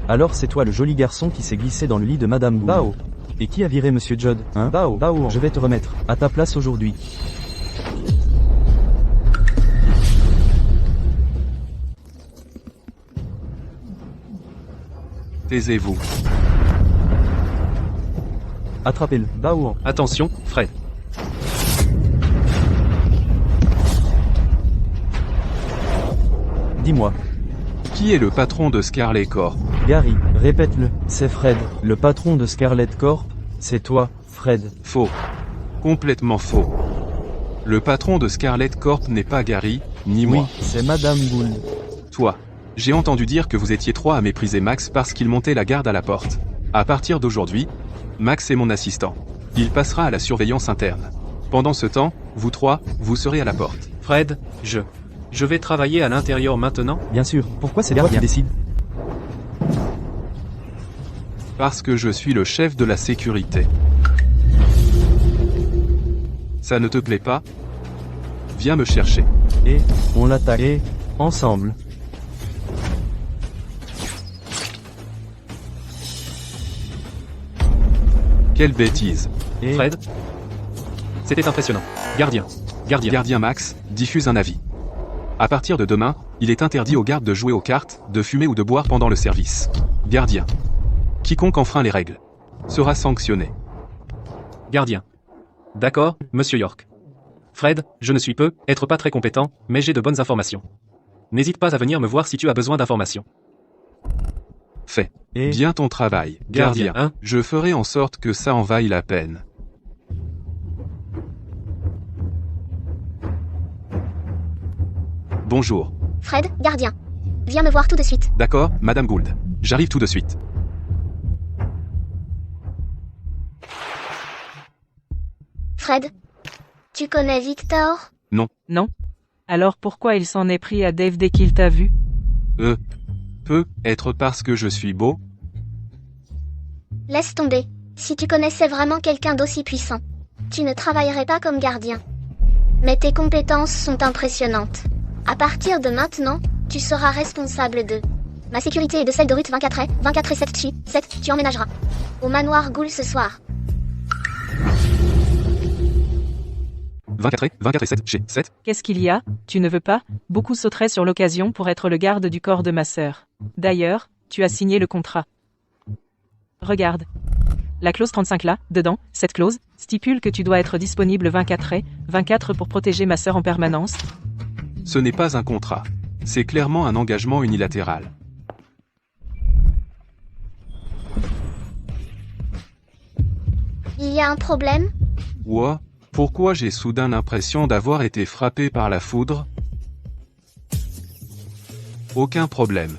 Alors c'est toi le joli garçon qui s'est glissé dans le lit de Madame Gould. Bao. Et qui a viré Monsieur Judd, hein? Bao. Bao. Je vais te remettre à ta place aujourd'hui. Taisez-vous. Attrapez-le, Baouan. Attention, Fred. Dis-moi. Qui est le patron de Scarlett Corp? Gary, répète-le, c'est Fred, le patron de Scarlett Corp, c'est toi, Fred. Faux. Complètement faux. Le patron de Scarlett Corp n'est pas Gary, ni moi. Oui, c'est Madame Gould. Toi. J'ai entendu dire que vous étiez 3 à mépriser Max parce qu'il montait la garde à la porte. À partir d'aujourd'hui, Max est mon assistant. Il passera à la surveillance interne. Pendant ce temps, vous 3, vous serez à la porte. Fred, je vais travailler à l'intérieur maintenant. Bien sûr, pourquoi c'est toi qui décide? Parce que je suis le chef de la sécurité. Ça ne te plaît pas? Viens me chercher. Et, on l'attaque, et, ensemble. Quelle bêtise. Et, Fred, c'était impressionnant. Gardien. Gardien Max, diffuse un avis. À partir de demain, il est interdit aux gardes de jouer aux cartes, de fumer ou de boire pendant le service. Gardien. Quiconque enfreint les règles sera sanctionné. Gardien. D'accord, monsieur York. Fred, je ne suis peut-être pas très compétent, mais j'ai de bonnes informations. N'hésite pas à venir me voir si tu as besoin d'informations. Fais et, bien ton travail, gardien. Hein? Je ferai en sorte que ça en vaille la peine. Bonjour. Fred, gardien. Viens me voir tout de suite. D'accord, Madame Gould. J'arrive tout de suite. Fred, tu connais Victor? Non. Alors pourquoi il s'en est pris à Dave dès qu'il t'a vu? Peut être parce que je suis beau? Laisse tomber. Si tu connaissais vraiment quelqu'un d'aussi puissant, tu ne travaillerais pas comme gardien. Mais tes compétences sont impressionnantes. À partir de maintenant, tu seras responsable de ma sécurité et de celle de Ruth 24 et 7 Chi. 7, tu emménageras au manoir Ghoul ce soir. 24 et 7, chez 7. Qu'est-ce qu'il y a? Tu ne veux pas? Beaucoup sauteraient sur l'occasion pour être le garde du corps de ma sœur. D'ailleurs, tu as signé le contrat. Regarde. La clause 35 là, dedans, cette clause, stipule que tu dois être disponible 24 pour protéger ma sœur en permanence. Ce n'est pas un contrat. C'est clairement un engagement unilatéral. Il y a un problème? Ouah, pourquoi j'ai soudain l'impression d'avoir été frappé par la foudre? Aucun problème.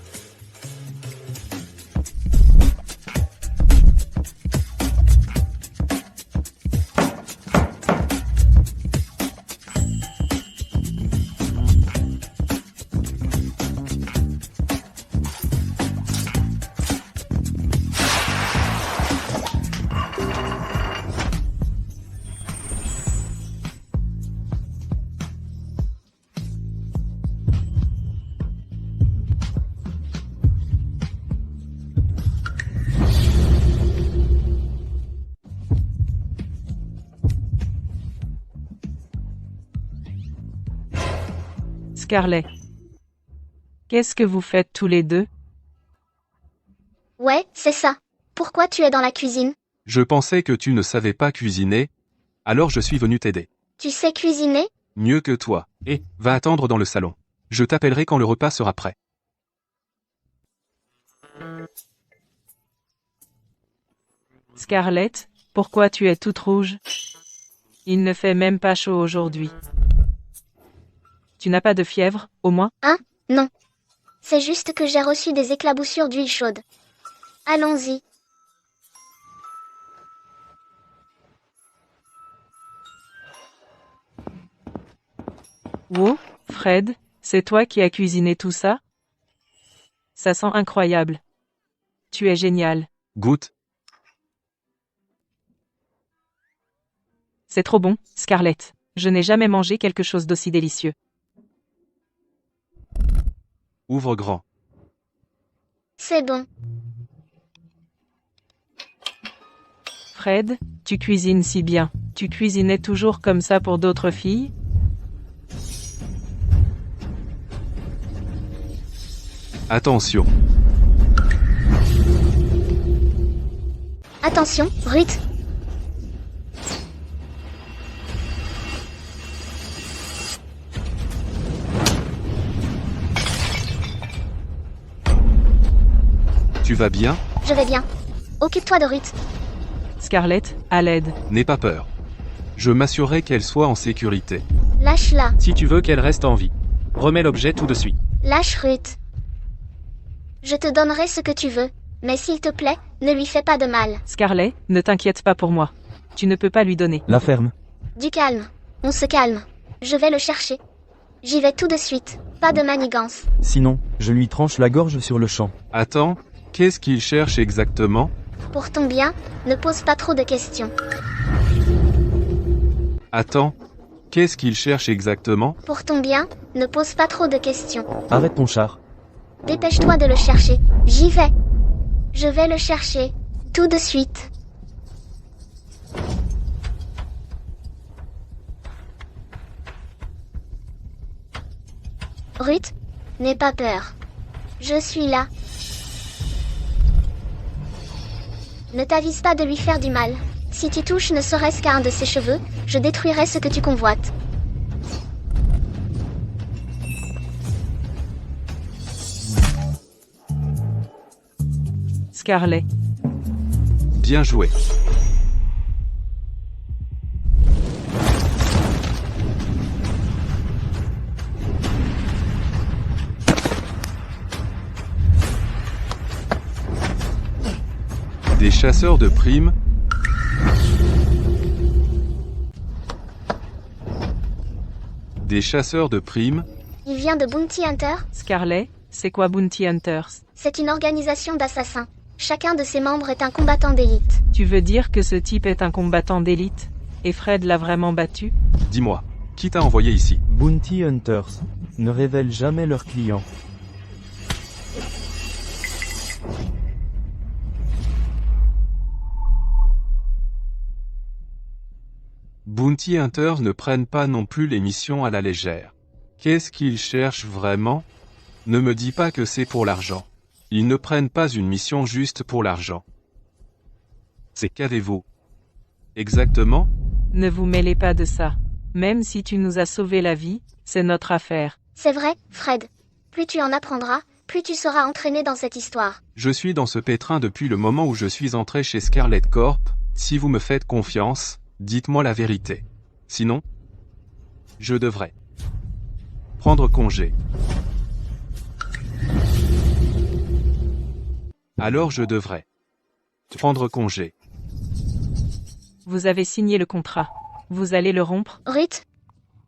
Scarlett. Qu'est-ce que vous faites tous les deux? Ouais, c'est ça. Pourquoi tu es dans la cuisine? Je pensais que tu ne savais pas cuisiner, alors je suis venu t'aider. Tu sais cuisiner? Mieux que toi. Et, va attendre dans le salon. Je t'appellerai quand le repas sera prêt. Scarlett, pourquoi tu es toute rouge? Il ne fait même pas chaud aujourd'hui. Tu n'as pas de fièvre, au moins? Non. C'est juste que j'ai reçu des éclaboussures d'huile chaude. Allons-y. Wow, Fred, c'est toi qui as cuisiné tout ça? Ça sent incroyable. Tu es génial. Goûte. C'est trop bon, Scarlett. Je n'ai jamais mangé quelque chose d'aussi délicieux. Ouvre grand. C'est bon. Fred, tu cuisines si bien. Tu cuisinais toujours comme ça pour d'autres filles? Attention. Attention, Ruth. Tu vas bien? Je vais bien. Occupe-toi de Ruth. Scarlett, à l'aide. N'aie pas peur. Je m'assurerai qu'elle soit en sécurité. Lâche-la. Si tu veux qu'elle reste en vie. Remets l'objet tout de suite. Lâche Ruth. Je te donnerai ce que tu veux, mais s'il te plaît, ne lui fais pas de mal. Scarlett, ne t'inquiète pas pour moi. Tu ne peux pas lui donner. La ferme. Du calme. On se calme. Je vais le chercher. J'y vais tout de suite. Pas de manigance. Sinon, je lui tranche la gorge sur le champ. Attends, qu'est-ce qu'il cherche exactement? Pour ton bien, ne pose pas trop de questions. Attends, qu'est-ce qu'il cherche exactement? Pour ton bien, ne pose pas trop de questions. Arrête ton char. Dépêche-toi de le chercher. J'y vais. Je vais le chercher. Tout de suite. Ruth, n'aie pas peur. Je suis là. Ne t'avise pas de lui faire du mal. Si tu touches ne serait-ce qu'à un de ses cheveux, je détruirai ce que tu convoites. Scarlett. Bien joué. Des chasseurs de primes. Des chasseurs de primes. Il vient de Bounty Hunter. Scarlett, c'est quoi Bounty Hunters? C'est une organisation d'assassins. Chacun de ses membres est un combattant d'élite. Tu veux dire que ce type est un combattant d'élite? Et Fred l'a vraiment battu? Dis-moi, qui t'a envoyé ici? Bounty Hunters ne révèlent jamais leurs clients. Bounty Hunters ne prennent pas non plus les missions à la légère. Qu'est-ce qu'ils cherchent vraiment? Ne me dis pas que c'est pour l'argent. Ils ne prennent pas une mission juste pour l'argent. C'est qu'avez-vous exactement? Ne vous mêlez pas de ça. Même si tu nous as sauvé la vie, c'est notre affaire. C'est vrai, Fred. Plus tu en apprendras, plus tu seras entraîné dans cette histoire. Je suis dans ce pétrin depuis le moment où je suis entré chez Scarlet Corp. Si vous me faites confiance, dites-moi la vérité. Sinon, je devrais prendre congé. Alors je devrais prendre congé. Vous avez signé le contrat. Vous allez le rompre? Ruth?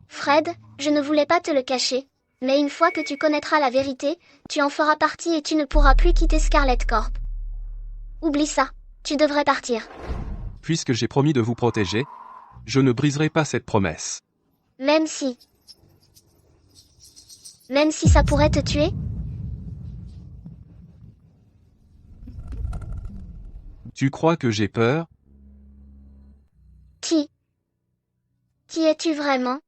Fred, je ne voulais pas te le cacher. Mais une fois que tu connaîtras la vérité, tu en feras partie et tu ne pourras plus quitter Scarlet Corp. Oublie ça. Tu devrais partir. Puisque j'ai promis de vous protéger, je ne briserai pas cette promesse. Même si ça pourrait te tuer? Tu crois que j'ai peur? Qui es-tu vraiment?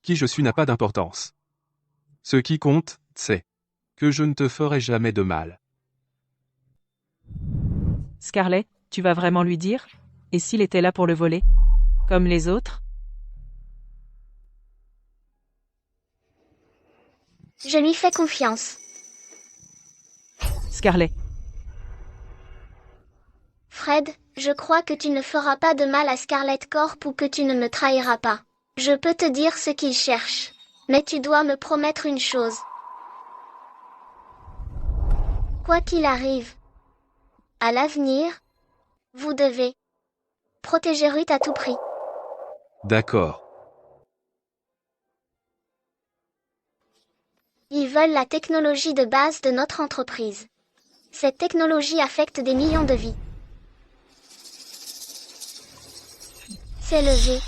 Qui je suis n'a pas d'importance. Ce qui compte, c'est que je ne te ferai jamais de mal. Scarlett, tu vas vraiment lui dire? Et s'il était là pour le voler? Comme les autres? Je lui fais confiance. Scarlett. Fred, je crois que tu ne feras pas de mal à Scarlet Corp ou que tu ne me trahiras pas. Je peux te dire ce qu'il cherche. Mais tu dois me promettre une chose. Quoi qu'il arrive, à l'avenir, vous devez protéger Ruth à tout prix. D'accord. Ils veulent la technologie de base de notre entreprise. Cette technologie affecte des millions de vies. C'est levé.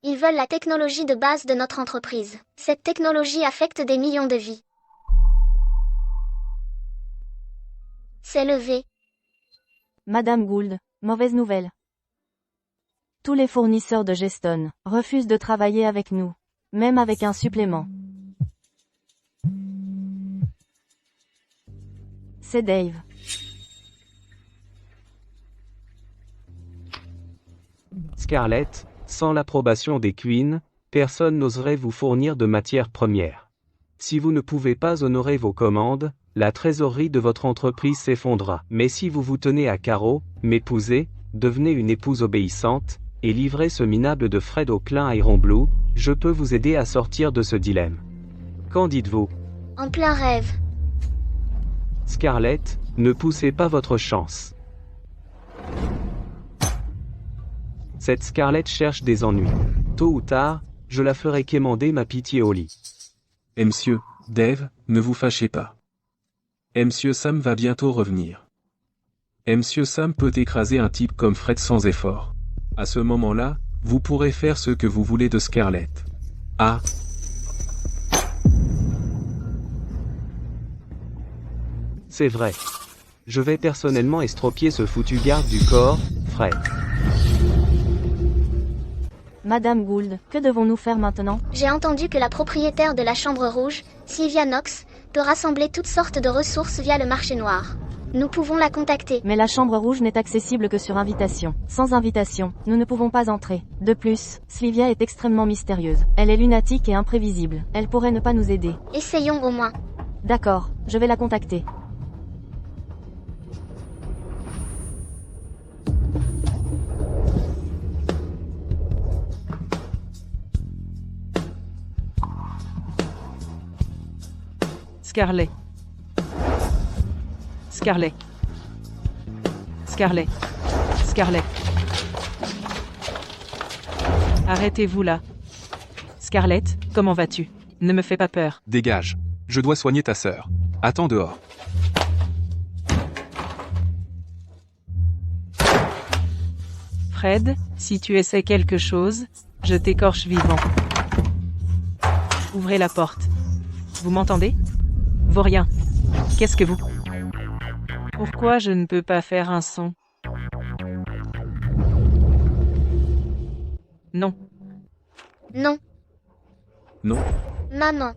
Ils veulent la technologie de base de notre entreprise. Cette technologie affecte des millions de vies. C'est levé. Madame Gould, mauvaise nouvelle. Tous les fournisseurs de Geston refusent de travailler avec nous, même avec un supplément. C'est Dave. Scarlett, sans l'approbation des Queens, personne n'oserait vous fournir de matières premières. Si vous ne pouvez pas honorer vos commandes, la trésorerie de votre entreprise s'effondrera. Mais si vous vous tenez à carreau, m'épouser, devenez une épouse obéissante, et livrer ce minable de Fred au clan Iron Blue, je peux vous aider à sortir de ce dilemme. Qu'en dites-vous? En plein rêve. Scarlett, ne poussez pas votre chance. Cette Scarlett cherche des ennuis. Tôt ou tard, je la ferai quémander ma pitié au lit. Et monsieur, Dave, ne vous fâchez pas. Et monsieur Sam va bientôt revenir. Et monsieur Sam peut écraser un type comme Fred sans effort. À ce moment-là, vous pourrez faire ce que vous voulez de Scarlett. Ah, C'est vrai. Je vais personnellement estropier ce foutu garde du corps, Fred. Madame Gould, que devons-nous faire maintenant? J'ai entendu que la propriétaire de la Chambre Rouge, Sylvia Knox, peut rassembler toutes sortes de ressources via le marché noir. Nous pouvons la contacter. Mais la Chambre Rouge n'est accessible que sur invitation. Sans invitation, nous ne pouvons pas entrer. De plus, Sylvia est extrêmement mystérieuse. Elle est lunatique et imprévisible. Elle pourrait ne pas nous aider. Essayons au moins. D'accord, je vais la contacter. Scarlett. Scarlett. Scarlett. Scarlett. Arrêtez-vous là. Scarlett, comment vas-tu? Ne me fais pas peur. Dégage. Je dois soigner ta sœur. Attends dehors. Fred, si tu essaies quelque chose, je t'écorche vivant. Ouvrez la porte. Vous m'entendez? Vaurien. Qu'est-ce que vous... Pourquoi je ne peux pas faire un son? Non. Non. non. Maman.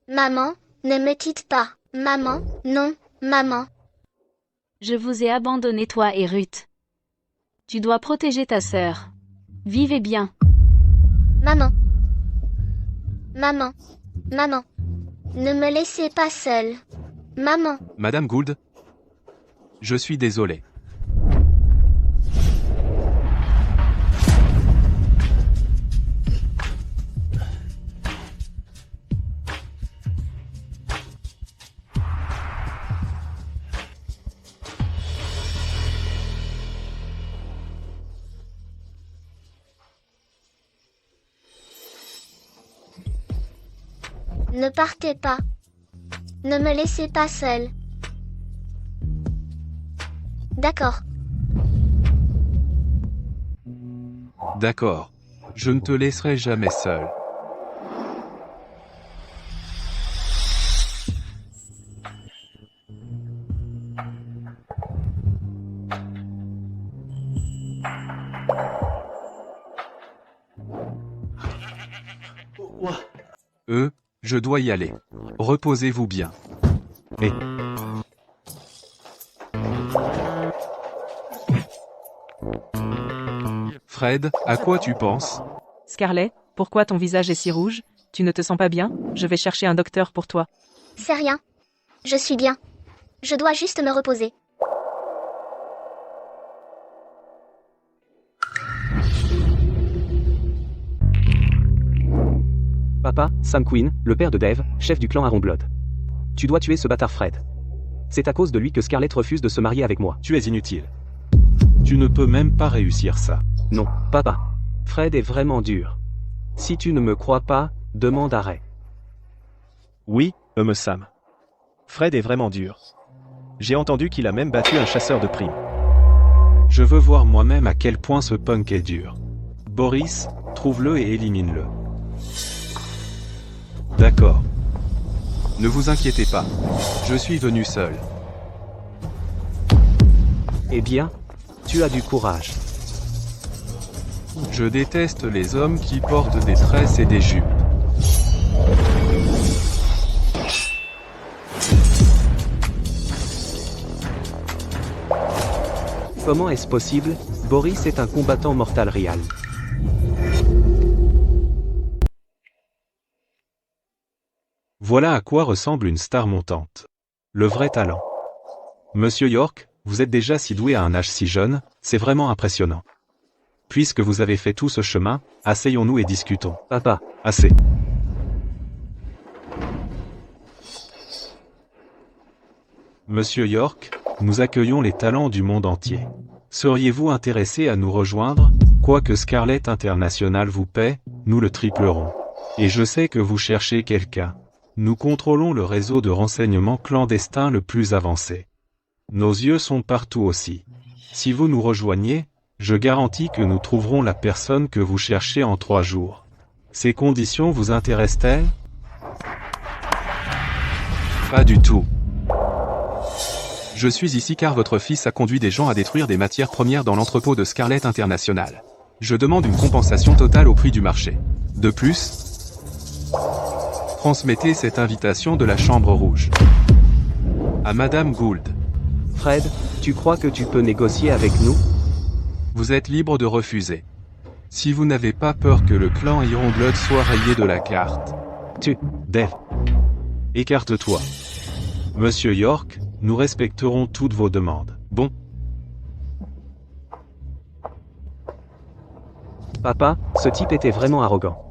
Maman, ne me quitte pas. Maman, non, maman. Je vous ai abandonné toi et Ruth. Tu dois protéger ta sœur. Vivez bien. Maman. Maman. Maman. Ne me laissez pas seule. Maman. Madame Gould. Je suis désolé. Ne partez pas. Ne me laissez pas seule. D'accord. D'accord. Je ne te laisserai jamais seul. Je dois y aller. Reposez-vous bien. Et Fred, à quoi tu penses? Scarlett, pourquoi ton visage est si rouge? Tu ne te sens pas bien? Je vais chercher un docteur pour toi. C'est rien. Je suis bien. Je dois juste me reposer. Papa, Sam Quinn, le père de Dave, chef du clan Iron Blood. Tu dois tuer ce bâtard Fred. C'est à cause de lui que Scarlett refuse de se marier avec moi. tu es inutile. Tu ne peux même pas réussir ça. Non, papa. Fred est vraiment dur. Si tu ne me crois pas, demande à Ray. Oui, Sam. Fred est vraiment dur. J'ai entendu qu'il a même battu un chasseur de primes. Je veux voir moi-même à quel point ce punk est dur. Boris, trouve-le et élimine-le. D'accord. Ne vous inquiétez pas. Je suis venu seul. Eh bien, tu as du courage. Je déteste les hommes qui portent des tresses et des jupes. Comment est-ce possible? Boris est un combattant mortal real. Voilà à quoi ressemble une star montante. Le vrai talent. Monsieur York, vous êtes déjà si doué à un âge si jeune, c'est vraiment impressionnant. Puisque vous avez fait tout ce chemin, asseyons-nous et discutons. Papa, Assez. Monsieur York, nous accueillons les talents du monde entier. Seriez-vous intéressé à nous rejoindre? Quoique Scarlet International vous paie, nous le triplerons. Et je sais que vous cherchez quelqu'un. Nous contrôlons le réseau de renseignement clandestin le plus avancé. Nos yeux sont partout aussi. Si vous nous rejoignez, je garantis que nous trouverons la personne que vous cherchez en 3 jours. Ces conditions vous intéressent-elles? Pas du tout. Je suis ici car votre fils a conduit des gens à détruire des matières premières dans l'entrepôt de Scarlet International. Je demande une compensation totale au prix du marché. De plus, transmettez cette invitation de la Chambre Rouge à Madame Gould. Fred, tu crois que tu peux négocier avec nous? Vous êtes libre de refuser. Si vous n'avez pas peur que le clan Ironblood soit rayé de la carte. Dave. Écarte-toi. Monsieur York, nous respecterons toutes vos demandes. Bon. Papa, ce type était vraiment arrogant.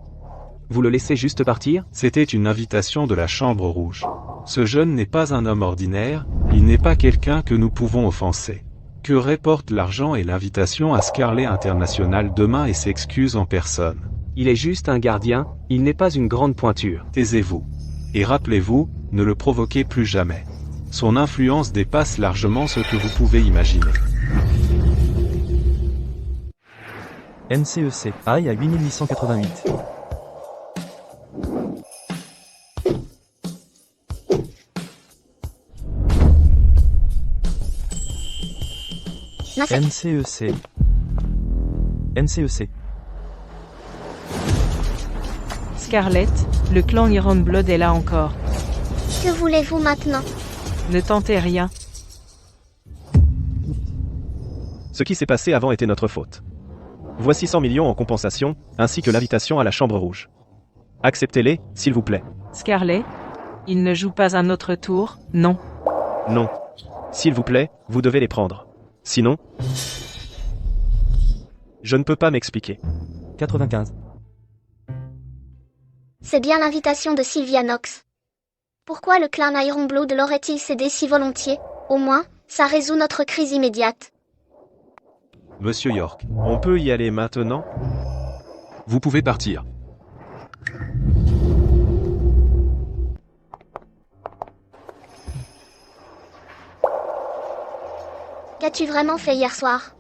Vous le laissez juste partir? C'était une invitation de la Chambre Rouge. Ce jeune n'est pas un homme ordinaire, il n'est pas quelqu'un que nous pouvons offenser. Que reporte l'argent et l'invitation à Scarlet International demain et s'excuse en personne. Il est juste un gardien, il n'est pas une grande pointure. Taisez-vous. Et rappelez-vous, ne le provoquez plus jamais. Son influence dépasse largement ce que vous pouvez imaginer. NCEC, AI à 8888. NCEC. NCEC. Scarlett, le clan Ironblood est là encore. Que voulez-vous maintenant? Ne tentez rien. Ce qui s'est passé avant était notre faute. Voici 100 millions en compensation, ainsi que l'invitation à la Chambre Rouge. Acceptez-les, s'il vous plaît. Scarlett, il ne joue pas un autre tour, non. Non. S'il vous plaît, vous devez les prendre. Sinon, je ne peux pas m'expliquer. 95. C'est bien l'invitation de Sylvia Knox. Pourquoi le clan Ironblood l'aurait-il cédé si volontiers? Au moins, ça résout notre crise immédiate. Monsieur York, On peut y aller maintenant? Vous pouvez partir. Qu'as-tu vraiment fait hier soir?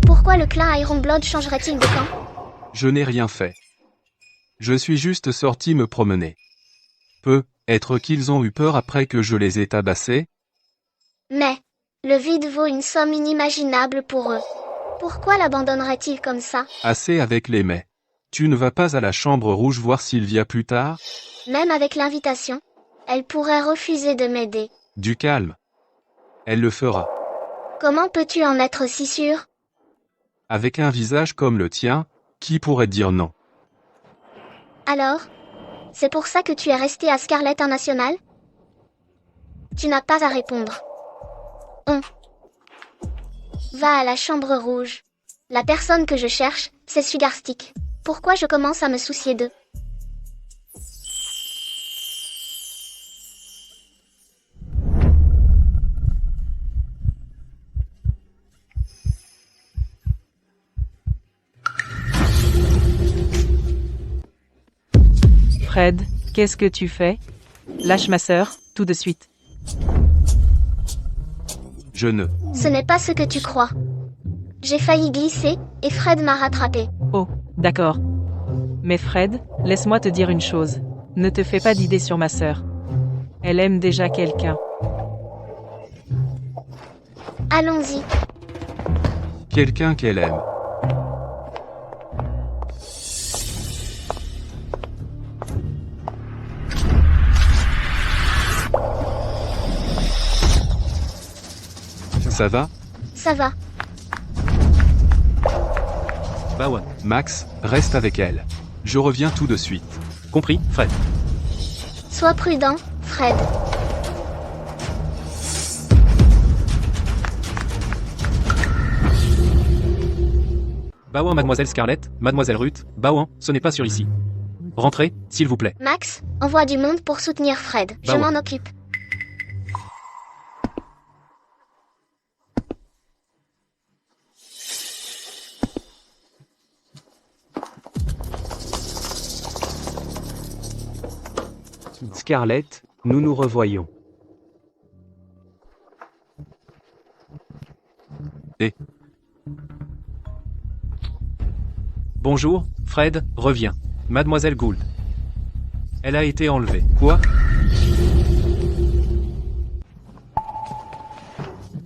Pourquoi le clan Ironblood changerait-il de camp? Je n'ai rien fait. Je suis juste sorti me promener. Peut-être qu'ils ont eu peur après que je les ai tabassés? Mais, le vide vaut une somme inimaginable pour eux. Pourquoi l'abandonneraient-ils comme ça? Assez avec les mais. Tu ne vas pas à la Chambre Rouge voir Sylvia plus tard? Même avec l'invitation, elle pourrait refuser de m'aider. Du calme. Elle le fera. Comment peux-tu en être si sûr? Avec un visage comme le tien, qui pourrait dire non? Alors? C'est pour ça que tu es resté à Scarlet International? Tu n'as pas à répondre. Va à la Chambre Rouge. La personne que je cherche, c'est Sugarstick. Pourquoi je commence à me soucier d'eux? Fred, qu'est-ce que tu fais? Lâche ma sœur, tout de suite. Je ne. Ce n'est pas ce que tu crois. J'ai failli glisser, et Fred m'a rattrapé. Oh, d'accord. Mais Fred, laisse-moi te dire une chose. Ne te fais pas d'idées sur ma sœur. Elle aime déjà quelqu'un. Allons-y. Quelqu'un qu'elle aime. Ça va? Ça va. Bawan. Max, reste avec elle. Je reviens tout de suite. Compris, Fred. Sois prudent, Fred. Baouin, mademoiselle Scarlett, mademoiselle Ruth, Baouin, ce n'est pas sur ici. Rentrez, s'il vous plaît. Max, envoie du monde pour soutenir Fred. Je Bah ouais. m'en occupe. Scarlett, nous nous revoyons. Bonjour, Fred, reviens. Mademoiselle Gould. Elle a été enlevée. Quoi?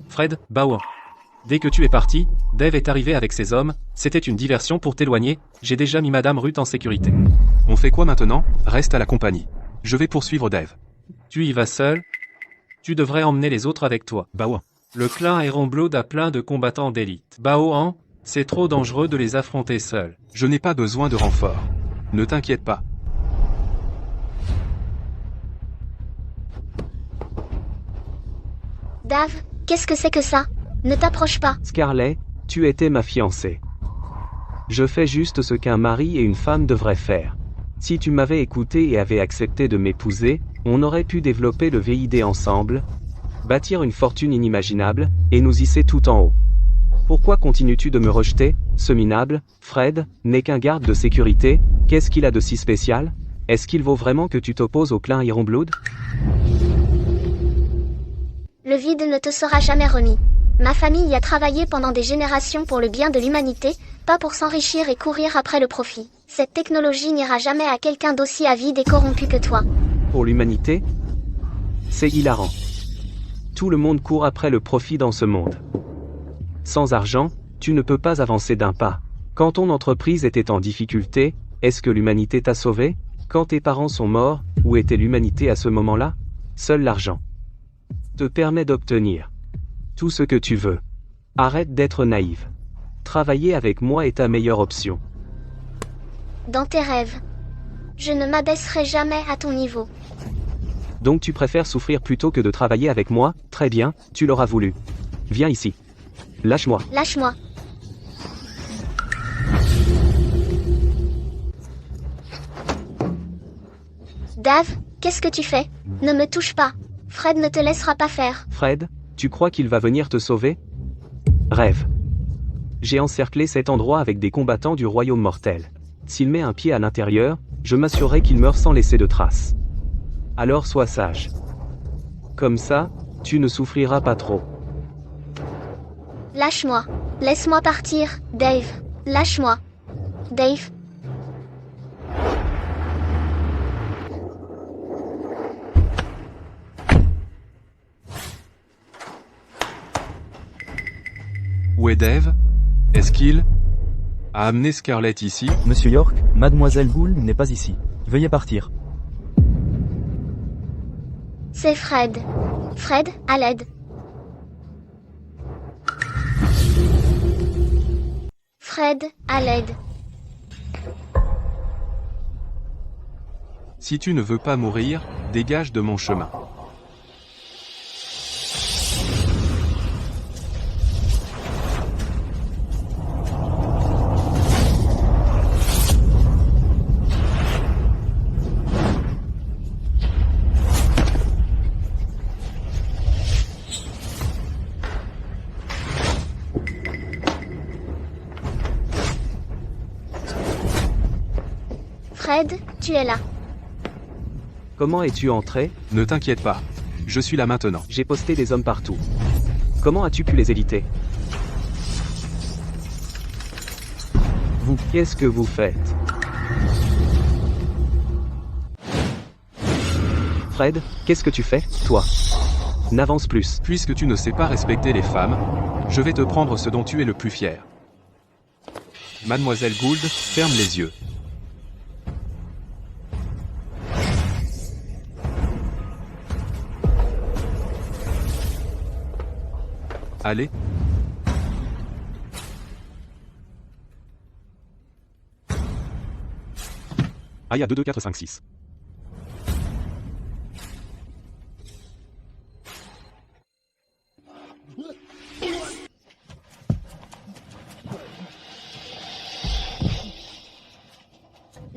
Fred, Baouin. Dès que tu es parti, Dave est arrivé avec ses hommes, c'était une diversion pour t'éloigner, j'ai déjà mis Madame Ruth en sécurité. On fait quoi maintenant? Reste à la compagnie. Je vais poursuivre Dave. Tu y vas seul? Tu devrais emmener les autres avec toi. Baouin. Le clan Iron Blood a plein de combattants d'élite. Baouin, c'est trop dangereux de les affronter seuls. Je n'ai pas besoin de renfort. Ne t'inquiète pas. Dave, qu'est-ce que c'est que ça? Ne t'approche pas. Scarlett, tu étais ma fiancée. Je fais juste ce qu'un mari et une femme devraient faire. Si tu m'avais écouté et avais accepté de m'épouser, on aurait pu développer le VID ensemble, bâtir une fortune inimaginable, et nous hisser tout en haut. Pourquoi continues-tu de me rejeter? Ce minable, Fred, n'est qu'un garde de sécurité, qu'est-ce qu'il a de si spécial? Est-ce qu'il vaut vraiment que tu t'opposes au clan Iron Blood? Le vide ne te sera jamais remis. Ma famille y a travaillé pendant des générations pour le bien de l'humanité, pas pour s'enrichir et courir après le profit. Cette technologie n'ira jamais à quelqu'un d'aussi avide et corrompu que toi. Pour l'humanité? C'est hilarant. Tout le monde court après le profit dans ce monde. Sans argent, tu ne peux pas avancer d'un pas. Quand ton entreprise était en difficulté, est-ce que l'humanité t'a sauvé? Quand tes parents sont morts, où était l'humanité à ce moment-là? Seul l'argent te permet d'obtenir tout ce que tu veux. Arrête d'être naïve. Travailler avec moi est ta meilleure option. Dans tes rêves. Je ne m'abaisserai jamais à ton niveau. Donc tu préfères souffrir plutôt que de travailler avec moi? Très bien, tu l'auras voulu. Viens ici. Lâche-moi. Lâche-moi. Dave, qu'est-ce que tu fais? Ne me touche pas. Fred ne te laissera pas faire. Fred, tu crois qu'il va venir te sauver? Rêve. J'ai encerclé cet endroit avec des combattants du royaume mortel. S'il met un pied à l'intérieur, je m'assurerai qu'il meurt sans laisser de traces. Alors sois sage. Comme ça, tu ne souffriras pas trop. Lâche-moi. Laisse-moi partir, Dave. Lâche-moi. Dave. Où est Dave? Est-ce qu'il a amené Scarlett ici? Monsieur York, mademoiselle Gould n'est pas ici. Veuillez partir. C'est Fred. Fred, à l'aide. Fred, à l'aide. Si tu ne veux pas mourir, dégage de mon chemin. Fred, tu es là. Comment es-tu entré? Ne t'inquiète pas. Je suis là maintenant. J'ai posté des hommes partout. Comment as-tu pu les éviter? Vous, qu'est-ce que vous faites? Fred, qu'est-ce que tu fais, toi? N'avance plus. Puisque tu ne sais pas respecter les femmes, je vais te prendre ce dont tu es le plus fier. Mademoiselle Gould, ferme les yeux. Allez. Aya 2 2 4 5 6.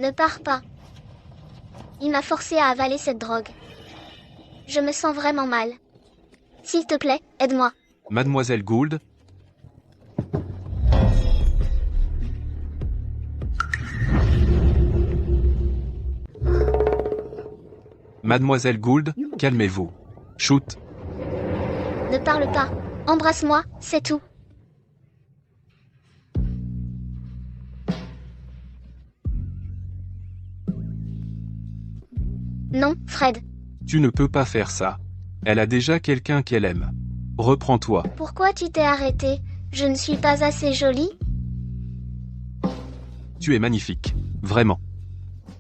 Ne pars pas. Il m'a forcé à avaler cette drogue. Je me sens vraiment mal. S'il te plaît, aide-moi. Mademoiselle Gould, Mademoiselle Gould, calmez-vous. Shoot. Ne parle pas. Embrasse-moi, c'est tout. Non, Fred. Tu ne peux pas faire ça. Elle a déjà quelqu'un qu'elle aime. Reprends-toi. Pourquoi tu t'es arrêté? Je ne suis pas assez jolie? Tu es magnifique. Vraiment.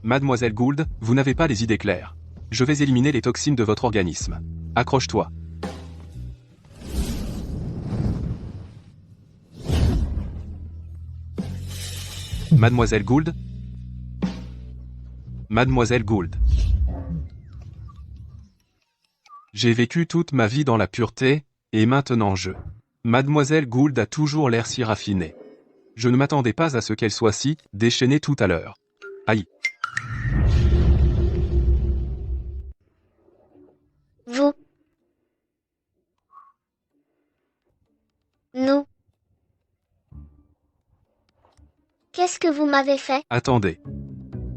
Mademoiselle Gould, vous n'avez pas les idées claires. Je vais éliminer les toxines de votre organisme. Accroche-toi. Mademoiselle Gould. Mademoiselle Gould. J'ai vécu toute ma vie dans la pureté, et maintenant je. Mademoiselle Gould a toujours l'air si raffinée. Je ne m'attendais pas à ce qu'elle soit si déchaînée tout à l'heure. Aïe. Vous. Nous. Qu'est-ce que vous m'avez fait? Attendez.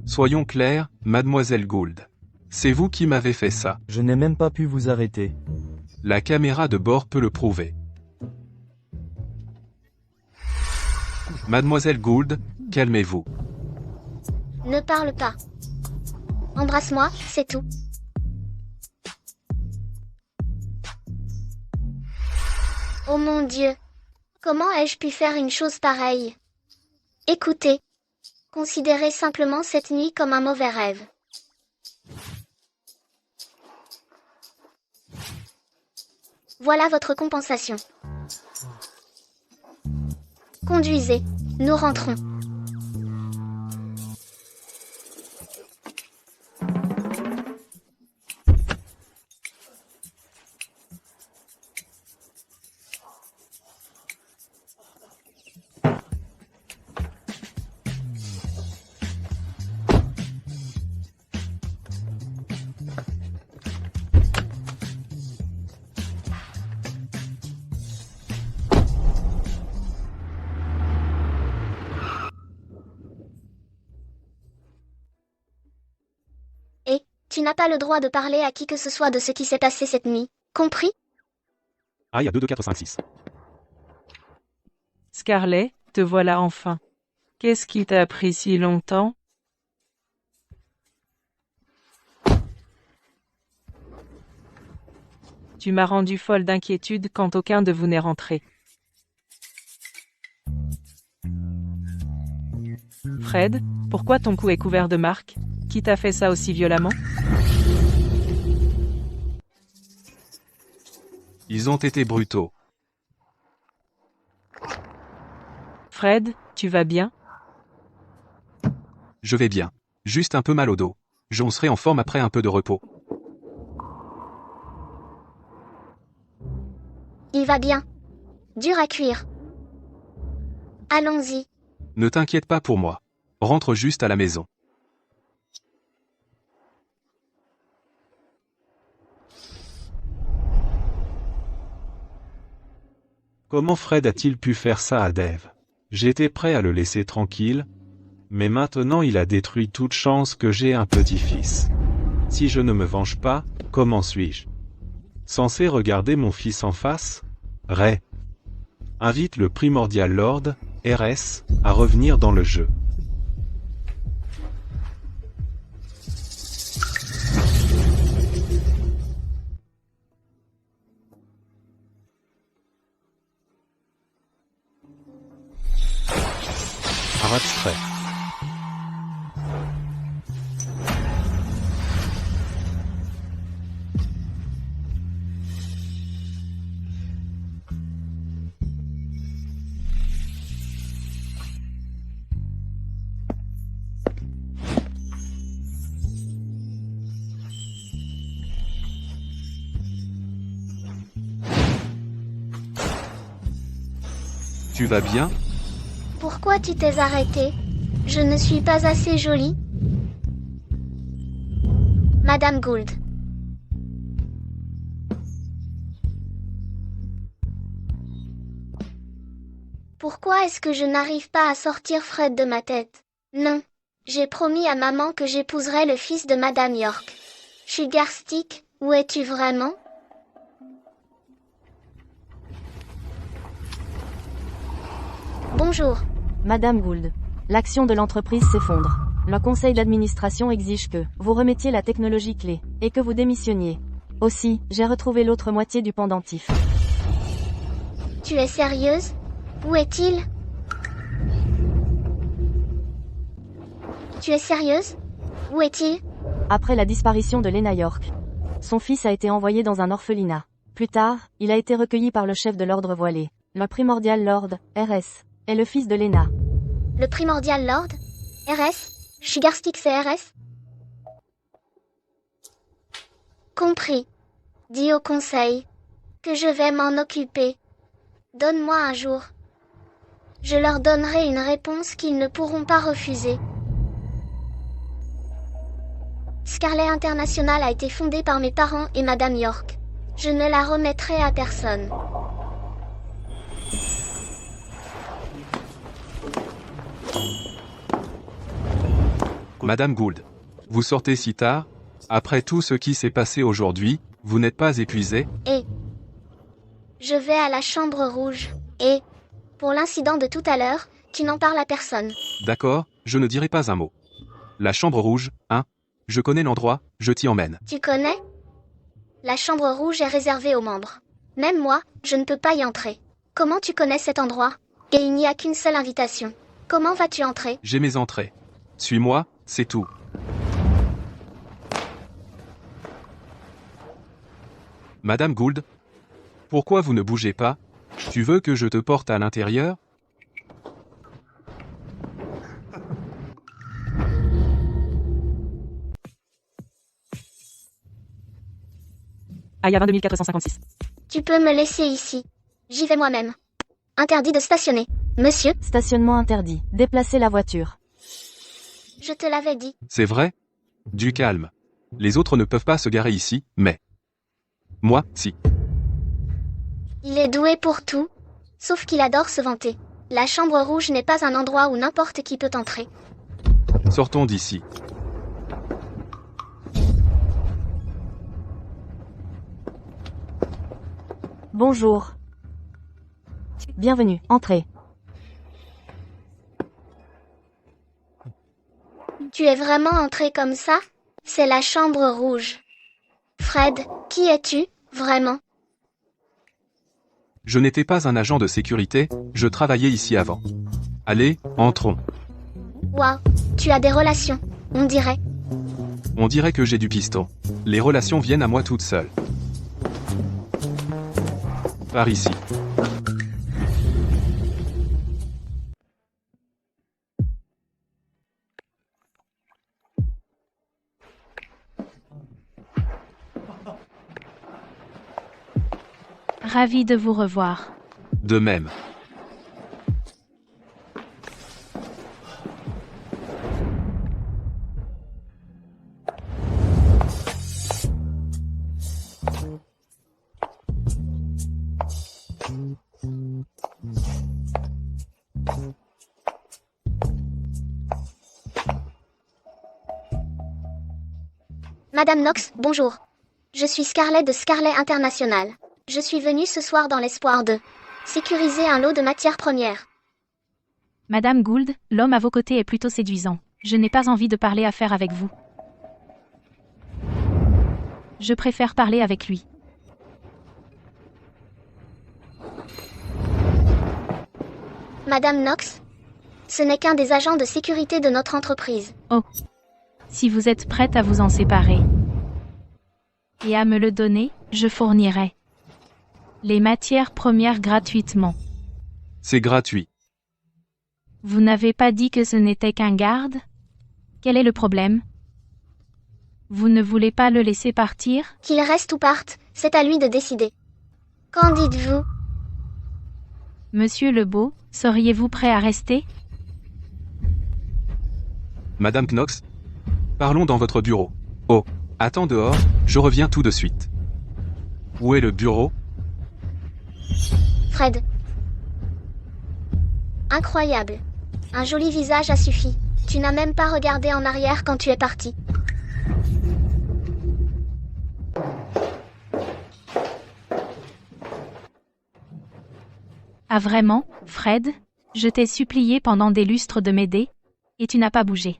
Soyons clairs, Mademoiselle Gould. C'est vous qui m'avez fait ça. Je n'ai même pas pu vous arrêter. La caméra de bord peut le prouver. Mademoiselle Gould, calmez-vous. Ne parle pas. Embrasse-moi, c'est tout. Oh mon Dieu. Comment ai-je pu faire une chose pareille? Écoutez. Considérez simplement cette nuit comme un mauvais rêve. Voilà votre compensation. Conduisez. Nous rentrons. Tu n'as pas le droit de parler à qui que ce soit de ce qui s'est passé cette nuit. Compris? Aïe à 2, 2, 4, 5, 6. Scarlett, te voilà enfin. Qu'est-ce qui t'a pris si longtemps? Tu m'as rendu folle d'inquiétude quand aucun de vous n'est rentré. Fred, pourquoi ton cou est couvert de marques? Qui t'a fait ça aussi violemment? Ils ont été brutaux. Fred, tu vas bien? Je vais bien. Juste un peu mal au dos. J'en serai en forme après un peu de repos. Il va bien. Dur à cuire. Allons-y. Ne t'inquiète pas pour moi. Rentre juste à la maison. Comment Fred a-t-il pu faire ça à Dave? J'étais prêt à le laisser tranquille, mais maintenant il a détruit toute chance que j'ai un petit-fils. Si je ne me venge pas, comment suis-je censé regarder mon fils en face? Ray invite le primordial Lord, RS, à revenir dans le jeu. Abstrait. Tu vas bien? Pourquoi tu t'es arrêté? Je ne suis pas assez jolie? Madame Gould. Pourquoi est-ce que je n'arrive pas à sortir Fred de ma tête? Non. J'ai promis à maman que j'épouserais le fils de Madame York. Sugarstick, où es-tu vraiment? Bonjour. Madame Gould. L'action de l'entreprise s'effondre. Le conseil d'administration exige que vous remettiez la technologie clé, et que vous démissionniez. Aussi, j'ai retrouvé l'autre moitié du pendentif. Tu es sérieuse? Où est-il? Tu es sérieuse? Où est-il? Après la disparition de Lena York, son fils a été envoyé dans un orphelinat. Plus tard, il a été recueilli par le chef de l'ordre voilé, le primordial Lord, RS, et le fils de Lena. Le primordial Lord? RS? Sugarstick c'est RS? Compris. Dis au conseil que je vais m'en occuper. Donne-moi un jour. Je leur donnerai une réponse qu'ils ne pourront pas refuser. Scarlet International a été fondée par mes parents et Madame York. Je ne la remettrai à personne. Madame Gould. Vous sortez si tard? Après tout ce qui s'est passé aujourd'hui, vous n'êtes pas épuisée? Et je vais à la chambre rouge. Et pour l'incident de tout à l'heure, tu n'en parles à personne. D'accord, je ne dirai pas un mot. La chambre rouge, hein? Je connais l'endroit, je t'y emmène. Tu connais? La chambre rouge est réservée aux membres. Même moi, je ne peux pas y entrer. Comment tu connais cet endroit? Et il n'y a qu'une seule invitation. Comment vas-tu entrer? J'ai mes entrées. Suis-moi, c'est tout. Madame Gould? Pourquoi vous ne bougez pas? Tu veux que je te porte à l'intérieur? Aya 22456. Tu peux me laisser ici. J'y vais moi-même. Interdit de stationner. Monsieur, Stationnement interdit. Déplacez la voiture. je te l'avais dit. C'est vrai? Du calme. Les autres ne peuvent pas se garer ici, mais... Moi, si. Il est doué pour tout. Sauf qu'il adore se vanter. La chambre rouge n'est pas un endroit où n'importe qui peut entrer. Sortons d'ici. Bonjour. Bienvenue, entrez. Tu es vraiment entré comme ça? C'est la chambre rouge. Fred, qui es-tu, vraiment? Je n'étais pas un agent de sécurité, je travaillais ici avant. Allez, entrons. Waouh, tu as des relations, on dirait. On dirait que j'ai du piston. Les relations viennent à moi toutes seules. Par ici. Ravi de vous revoir. De même. Madame Knox, bonjour. Je suis Scarlet de Scarlet International. Je suis venue ce soir dans l'espoir de sécuriser un lot de matières premières. Madame Gould, l'homme à vos côtés est plutôt séduisant. Je n'ai pas envie de parler affaires avec vous. Je préfère parler avec lui. Madame Knox, ce n'est qu'un des agents de sécurité de notre entreprise. Oh. Si vous êtes prête à vous en séparer et à me le donner, je fournirai les matières premières gratuitement. C'est gratuit. Vous n'avez pas dit que ce n'était qu'un garde? Quel est le problème? Vous ne voulez pas le laisser partir? Qu'il reste ou parte, c'est à lui de décider. Qu'en dites-vous? Monsieur Lebeau, seriez-vous prêt à rester? Madame Knox? Parlons dans votre bureau. Oh, Attends dehors, je reviens tout de suite. Où est le bureau? Fred. Incroyable. Un joli visage a suffi. Tu n'as même pas regardé en arrière quand tu es parti. Ah vraiment, Fred? Je t'ai supplié pendant des lustres de m'aider, et tu n'as pas bougé.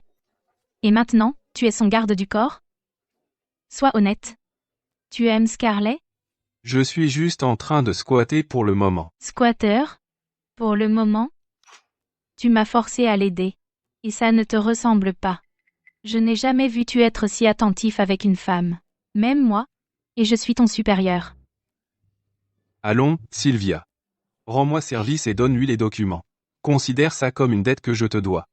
Et maintenant, tu es son garde du corps? Sois honnête. Tu aimes Scarlett? Je suis juste en train de squatter pour le moment. Squatter? Pour le moment? Tu m'as forcé à l'aider. Et ça ne te ressemble pas. Je n'ai jamais vu tu être si attentif avec une femme. Même moi. Et je suis ton supérieur. Allons, Sylvia. Rends-moi service et donne-lui les documents. Considère ça comme une dette que je te dois.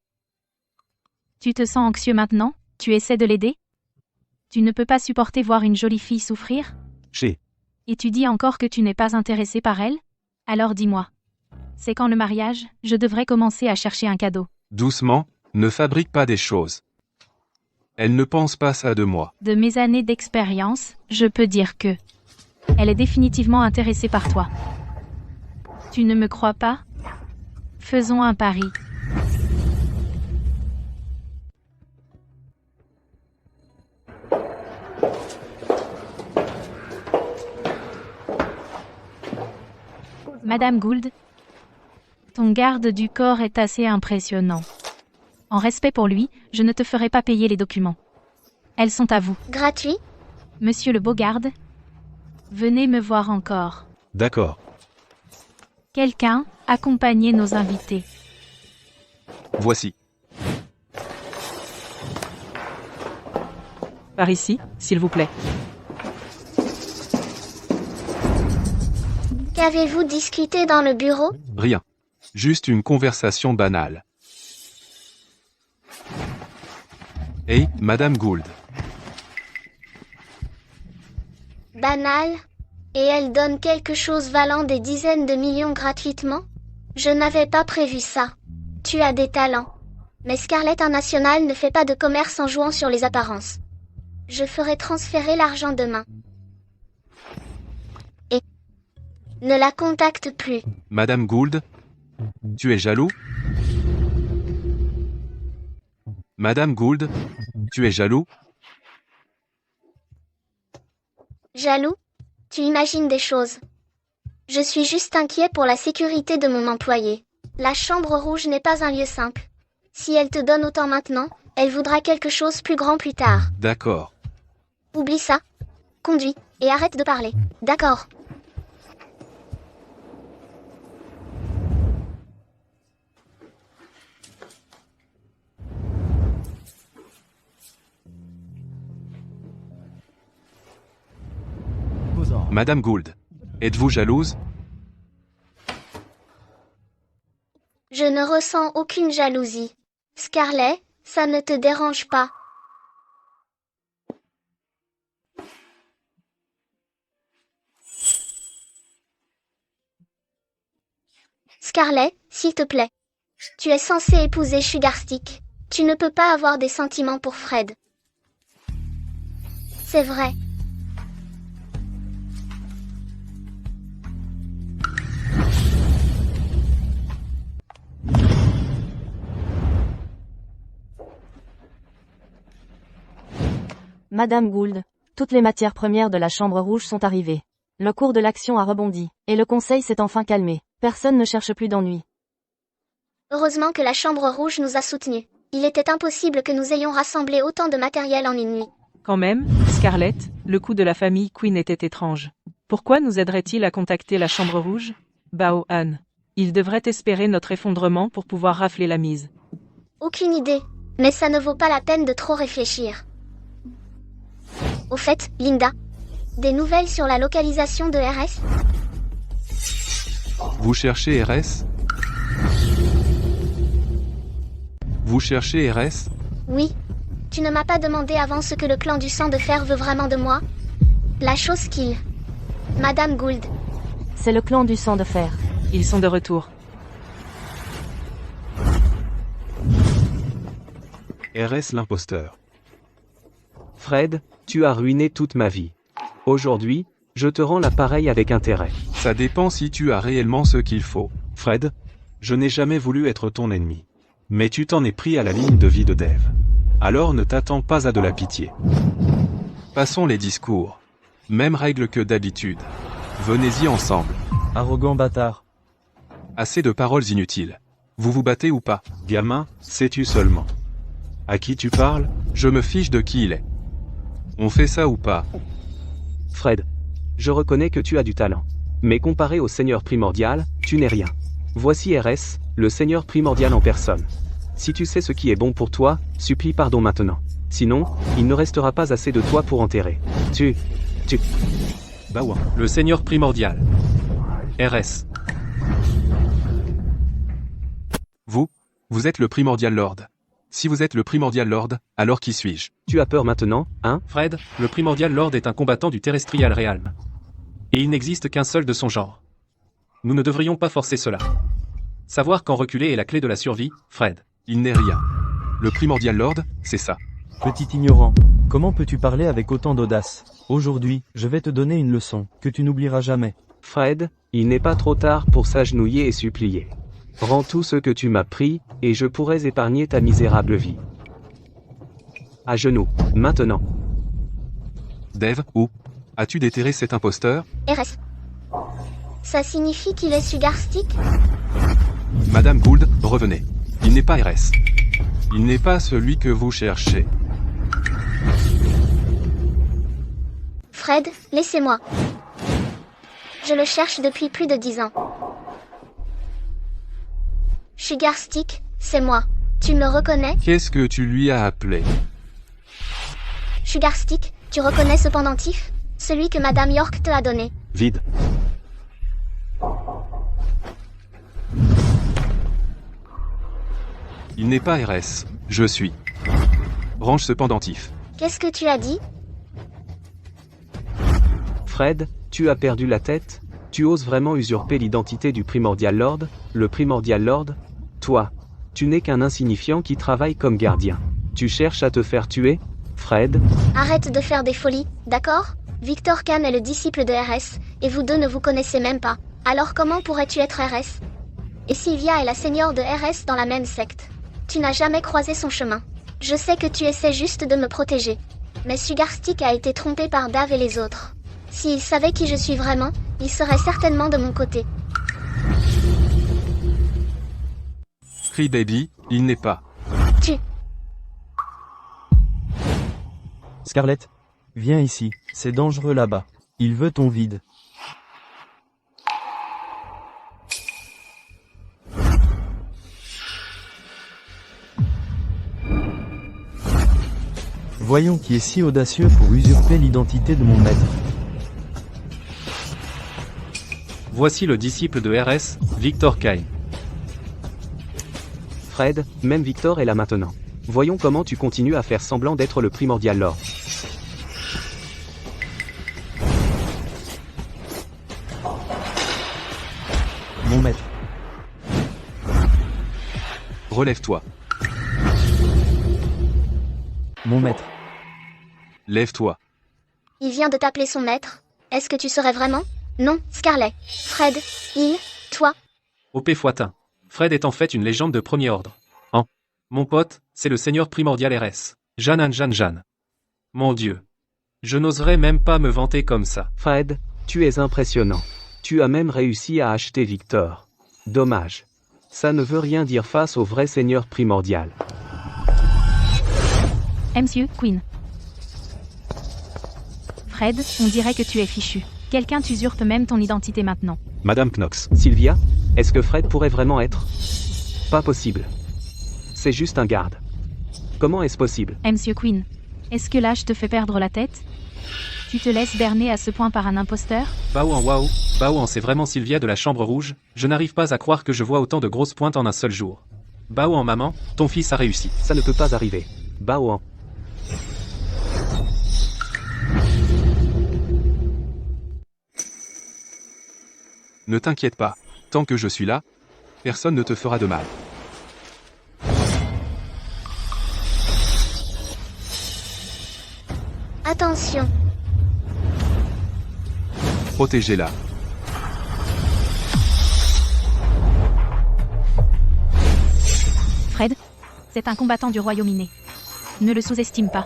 Tu te sens anxieux maintenant? Tu essaies de l'aider? Tu ne peux pas supporter voir une jolie fille souffrir? Et tu dis encore que tu n'es pas intéressé par elle? Alors dis-moi. C'est quand le mariage, je devrais commencer à chercher un cadeau. Doucement, ne fabrique pas des choses. Elle ne pense pas ça de moi. De mes années d'expérience, je peux dire que elle est définitivement intéressée par toi. Tu ne me crois pas? Faisons un pari. Madame Gould, ton garde du corps est assez impressionnant. En respect pour lui, je ne te ferai pas payer les documents. Elles sont à vous. Gratuit? Monsieur le beau garde, venez me voir encore. D'accord. Quelqu'un, accompagnez nos invités. Voici. Par ici, s'il vous plaît. Qu'avez-vous discuté dans le bureau? Rien. Juste une conversation banale. Hey, Madame Gould. Banal? Et elle donne quelque chose valant des dizaines de millions gratuitement? Je n'avais pas prévu ça. Tu as des talents. Mais Scarlett International ne fait pas de commerce en jouant sur les apparences. Je ferai transférer l'argent demain. Et ne la contacte plus. Madame Gould, tu es jaloux? Madame Gould, tu es jaloux? Jaloux? Tu imagines des choses. Je suis juste inquiet pour la sécurité de mon employé. La chambre rouge n'est pas un lieu simple. Si elle te donne autant maintenant, elle voudra quelque chose plus grand plus tard. D'accord. Oublie ça. Conduis, et arrête de parler. D'accord. Madame Gould, êtes-vous jalouse? Je ne ressens aucune jalousie. Scarlett, ça ne te dérange pas. Scarlett, s'il te plaît. Tu es censée épouser Sugarstick. Tu ne peux pas avoir des sentiments pour Fred. C'est vrai. Madame Gould, toutes les matières premières de la Chambre rouge sont arrivées. Le cours de l'action a rebondi, et le conseil s'est enfin calmé. Personne ne cherche plus d'ennui. Heureusement que la Chambre rouge nous a soutenus. Il était impossible que nous ayons rassemblé autant de matériel en une nuit. Quand même, Scarlett, le coup de la famille Queen était étrange. Pourquoi nous aiderait-il à contacter la Chambre rouge? Bao Han. Il devrait espérer notre effondrement pour pouvoir rafler la mise. Aucune idée, mais ça ne vaut pas la peine de trop réfléchir. Au fait, Linda, des nouvelles sur la localisation de RS? Vous cherchez RS? Vous cherchez RS? Oui. Tu ne m'as pas demandé avant ce que le clan du sang de fer veut vraiment de moi? La chose qu'il... Madame Gould. C'est le clan du sang de fer. Ils sont de retour. RS l'imposteur. Fred, tu as ruiné toute ma vie. Aujourd'hui, je te rends l'appareil avec intérêt. Ça dépend si tu as réellement ce qu'il faut. Fred, je n'ai jamais voulu être ton ennemi. Mais tu t'en es pris à la ligne de vie de Dev. Alors ne t'attends pas à de la pitié. Passons les discours. Même règle que d'habitude. Venez-y ensemble. Arrogant bâtard. Assez de paroles inutiles. Vous vous battez ou pas? Gamin, sais-tu seulement à qui tu parles? Je me fiche de qui il est. On fait ça ou pas? Fred, je reconnais que tu as du talent. Mais comparé au Seigneur Primordial, tu n'es rien. Voici RS, le Seigneur Primordial en personne. Si tu sais ce qui est bon pour toi, supplie pardon maintenant. Sinon, il ne restera pas assez de toi pour enterrer. Baouin. Le Seigneur Primordial. RS. Vous êtes le Primordial Lord. Si vous êtes le Primordial Lord, alors qui suis-je? Tu as peur maintenant, hein? Fred, le Primordial Lord est un combattant du Terrestrial Realm. Et il n'existe qu'un seul de son genre. Nous ne devrions pas forcer cela. Savoir quand reculer est la clé de la survie, Fred. Il n'est rien. Le Primordial Lord, c'est ça. Petit ignorant. Comment peux-tu parler avec autant d'audace? Aujourd'hui, je vais te donner une leçon, que tu n'oublieras jamais. Fred, il n'est pas trop tard pour s'agenouiller et supplier. Rends tout ce que tu m'as pris, et je pourrais épargner ta misérable vie. À genoux, maintenant. Dev, où as-tu déterré cet imposteur? RS. Ça signifie qu'il est Sugarstick? Madame Gould, revenez. Il n'est pas RS. Il n'est pas celui que vous cherchez. Fred, laissez-moi. Je le cherche depuis plus de 10 ans. Sugarstick, c'est moi. Tu me reconnais? Qu'est-ce que tu lui as appelé? Sugarstick, tu reconnais ce pendentif? Celui que Madame York te a donné. Vide. Il n'est pas RS. Je suis. Range ce pendentif. Qu'est-ce que tu as dit? Fred, tu as perdu la tête? Tu oses vraiment usurper l'identité du Primordial Lord, le Primordial Lord? Toi, tu n'es qu'un insignifiant qui travaille comme gardien. Tu cherches à te faire tuer, Fred? Arrête de faire des folies, d'accord? Victor Khan est le disciple de RS, et vous deux ne vous connaissez même pas. Alors comment pourrais-tu être RS? Et Sylvia est la seigneur de RS dans la même secte. Tu n'as jamais croisé son chemin. Je sais que tu essaies juste de me protéger. Mais Sugarstick a été trompé par Dave et les autres. S'il savait qui je suis vraiment, il serait certainement de mon côté. Crybaby, il n'est pas. Scarlett, viens ici, c'est dangereux là-bas. Il veut ton vide. Voyons qui est si audacieux pour usurper l'identité de mon maître. Voici le disciple de RS, Victor Khan. Fred, même Victor est là maintenant. Voyons comment tu continues à faire semblant d'être le Primordial Lord. Mon maître. Relève-toi. Mon maître. Lève-toi. Il vient de t'appeler son maître. Est-ce que tu serais vraiment? Non, Scarlet. Fred, toi. OP Foitin. Fred est en fait une légende de premier ordre. Mon pote, c'est le Seigneur Primordial RS. Jeanne. Mon Dieu. Je n'oserais même pas me vanter comme ça. Fred, tu es impressionnant. Tu as même réussi à acheter Victor. Dommage. Ça ne veut rien dire face au vrai Seigneur Primordial. Monsieur Queen. Fred, on dirait que tu es fichu. Quelqu'un t'usurpe même ton identité maintenant. Madame Knox. Sylvia, est-ce que Fred pourrait vraiment être? Pas possible. C'est juste un garde. Comment est-ce possible? Monsieur Queen. Est-ce que l'âge te fait perdre la tête? Tu te laisses berner à ce point par un imposteur? Baouan, c'est vraiment Sylvia de la Chambre Rouge. Je n'arrive pas à croire que je vois autant de grosses pointes en un seul jour. Baouan, maman, ton fils a réussi. Ça ne peut pas arriver. Baouan. Ne t'inquiète pas. Tant que je suis là, personne ne te fera de mal. Attention. Protégez-la. Fred, c'est un combattant du royaume inné. Ne le sous-estime pas.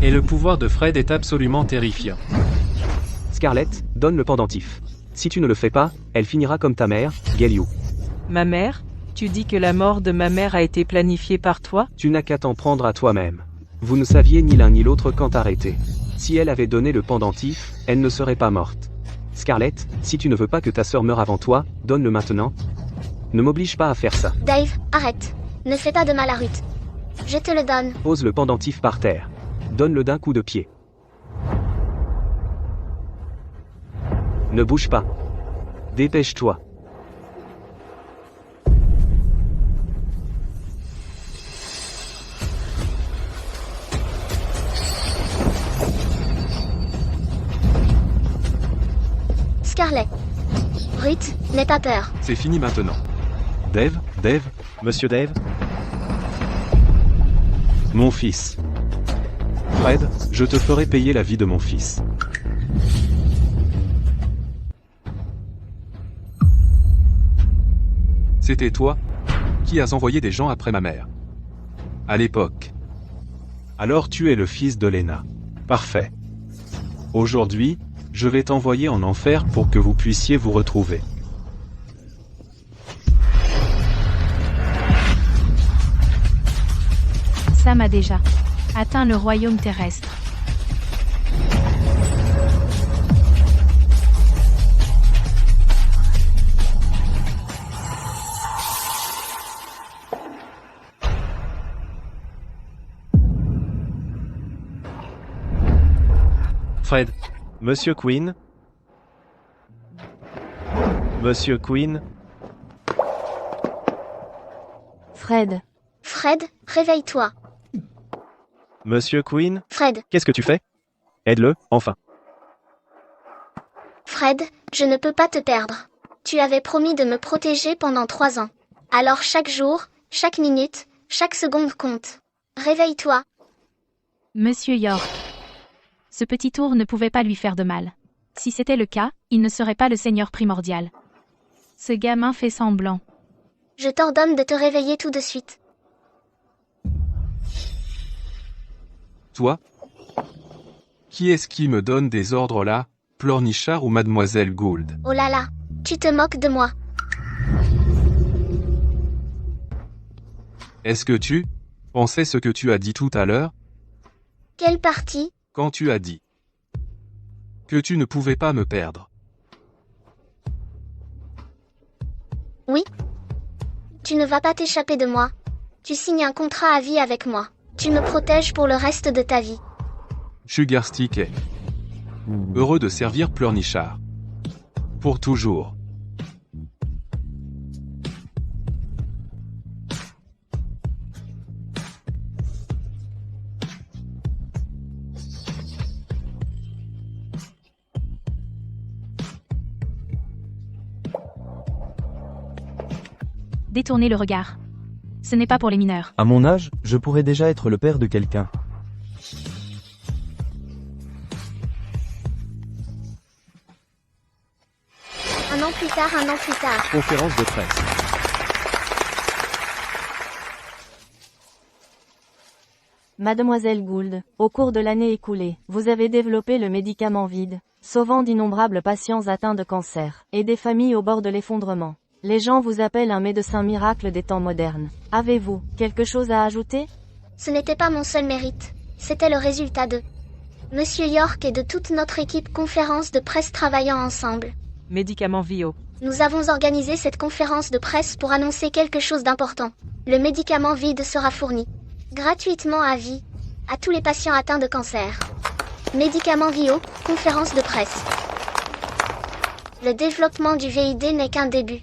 Et le pouvoir de Fred est absolument terrifiant. Scarlett, donne le pendentif. Si tu ne le fais pas, elle finira comme ta mère, Gelliou. Ma mère? Tu dis que la mort de ma mère a été planifiée par toi? Tu n'as qu'à t'en prendre à toi-même. Vous ne saviez ni l'un ni l'autre quand arrêter. Si elle avait donné le pendentif, elle ne serait pas morte. Scarlett, si tu ne veux pas que ta sœur meure avant toi, donne-le maintenant. Ne m'oblige pas à faire ça. Dave, arrête. Ne fais pas de mal à Ruth. Je te le donne. Pose le pendentif par terre. Donne-le d'un coup de pied. Ne bouge pas. Dépêche-toi. Scarlett. Ruth, n'aie pas peur. C'est fini maintenant. Dave, Monsieur Dave, Mon fils. Fred, je te ferai payer la vie de mon fils. c'était toi qui as envoyé des gens après ma mère. À l'époque. Alors tu es le fils de Lena. Parfait. Aujourd'hui, je vais t'envoyer en enfer pour que vous puissiez vous retrouver. Sam a déjà atteint le royaume terrestre. Fred, Monsieur Queen. Monsieur Queen, Fred, Fred, réveille-toi. Monsieur Queen, Fred, qu'est-ce que tu fais? Aide-le, enfin. Fred, je ne peux pas te perdre. Tu avais promis de me protéger pendant 3 ans. Alors chaque jour, chaque minute, chaque seconde compte. Réveille-toi. Monsieur York. Ce petit tour ne pouvait pas lui faire de mal. Si c'était le cas, il ne serait pas le seigneur primordial. Ce gamin fait semblant. Je t'ordonne de te réveiller tout de suite. Toi? Qui est-ce qui me donne des ordres là, Plornichard ou Mademoiselle Gould? Oh là là, tu te moques de moi. Est-ce que tu pensais ce que tu as dit tout à l'heure, Quelle partie? quand tu as dit que tu ne pouvais pas me perdre? Oui. Tu ne vas pas t'échapper de moi. Tu signes un contrat à vie avec moi. Tu me protèges pour le reste de ta vie. Sugarstick est heureux de servir Plornichard. Pour toujours. Détournez le regard. Ce n'est pas pour les mineurs. À mon âge, je pourrais déjà être le père de quelqu'un. Un an plus tard. Conférence de presse. Mademoiselle Gould, au cours de l'année écoulée, vous avez développé le médicament vide, sauvant d'innombrables patients atteints de cancer, et des familles au bord de l'effondrement. Les gens vous appellent un médecin miracle des temps modernes. Avez-vous quelque chose à ajouter? Ce n'était pas mon seul mérite. C'était le résultat de Monsieur York et de toute notre équipe conférence de presse travaillant ensemble. Médicament Vio. Nous avons organisé cette conférence de presse pour annoncer quelque chose d'important. Le médicament vide sera fourni gratuitement à vie à tous les patients atteints de cancer. Médicament Vio, conférence de presse. Le développement du VID n'est qu'un début.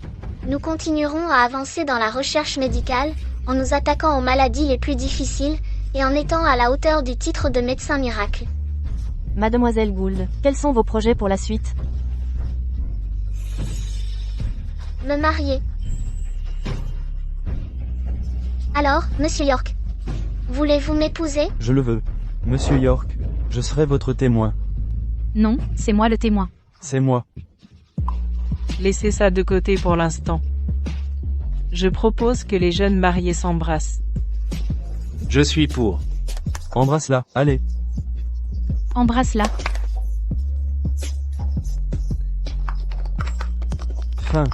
Nous continuerons à avancer dans la recherche médicale, en nous attaquant aux maladies les plus difficiles, et en étant à la hauteur du titre de médecin miracle. Mademoiselle Gould, quels sont vos projets pour la suite? Me marier. Alors, Monsieur York, voulez-vous m'épouser? Je le veux. Monsieur York, je serai votre témoin. Non, c'est moi le témoin. C'est moi. Laissez ça de côté pour l'instant. Je propose que les jeunes mariés s'embrassent. Je suis pour. Embrasse-la, allez. Embrasse-la. Fin.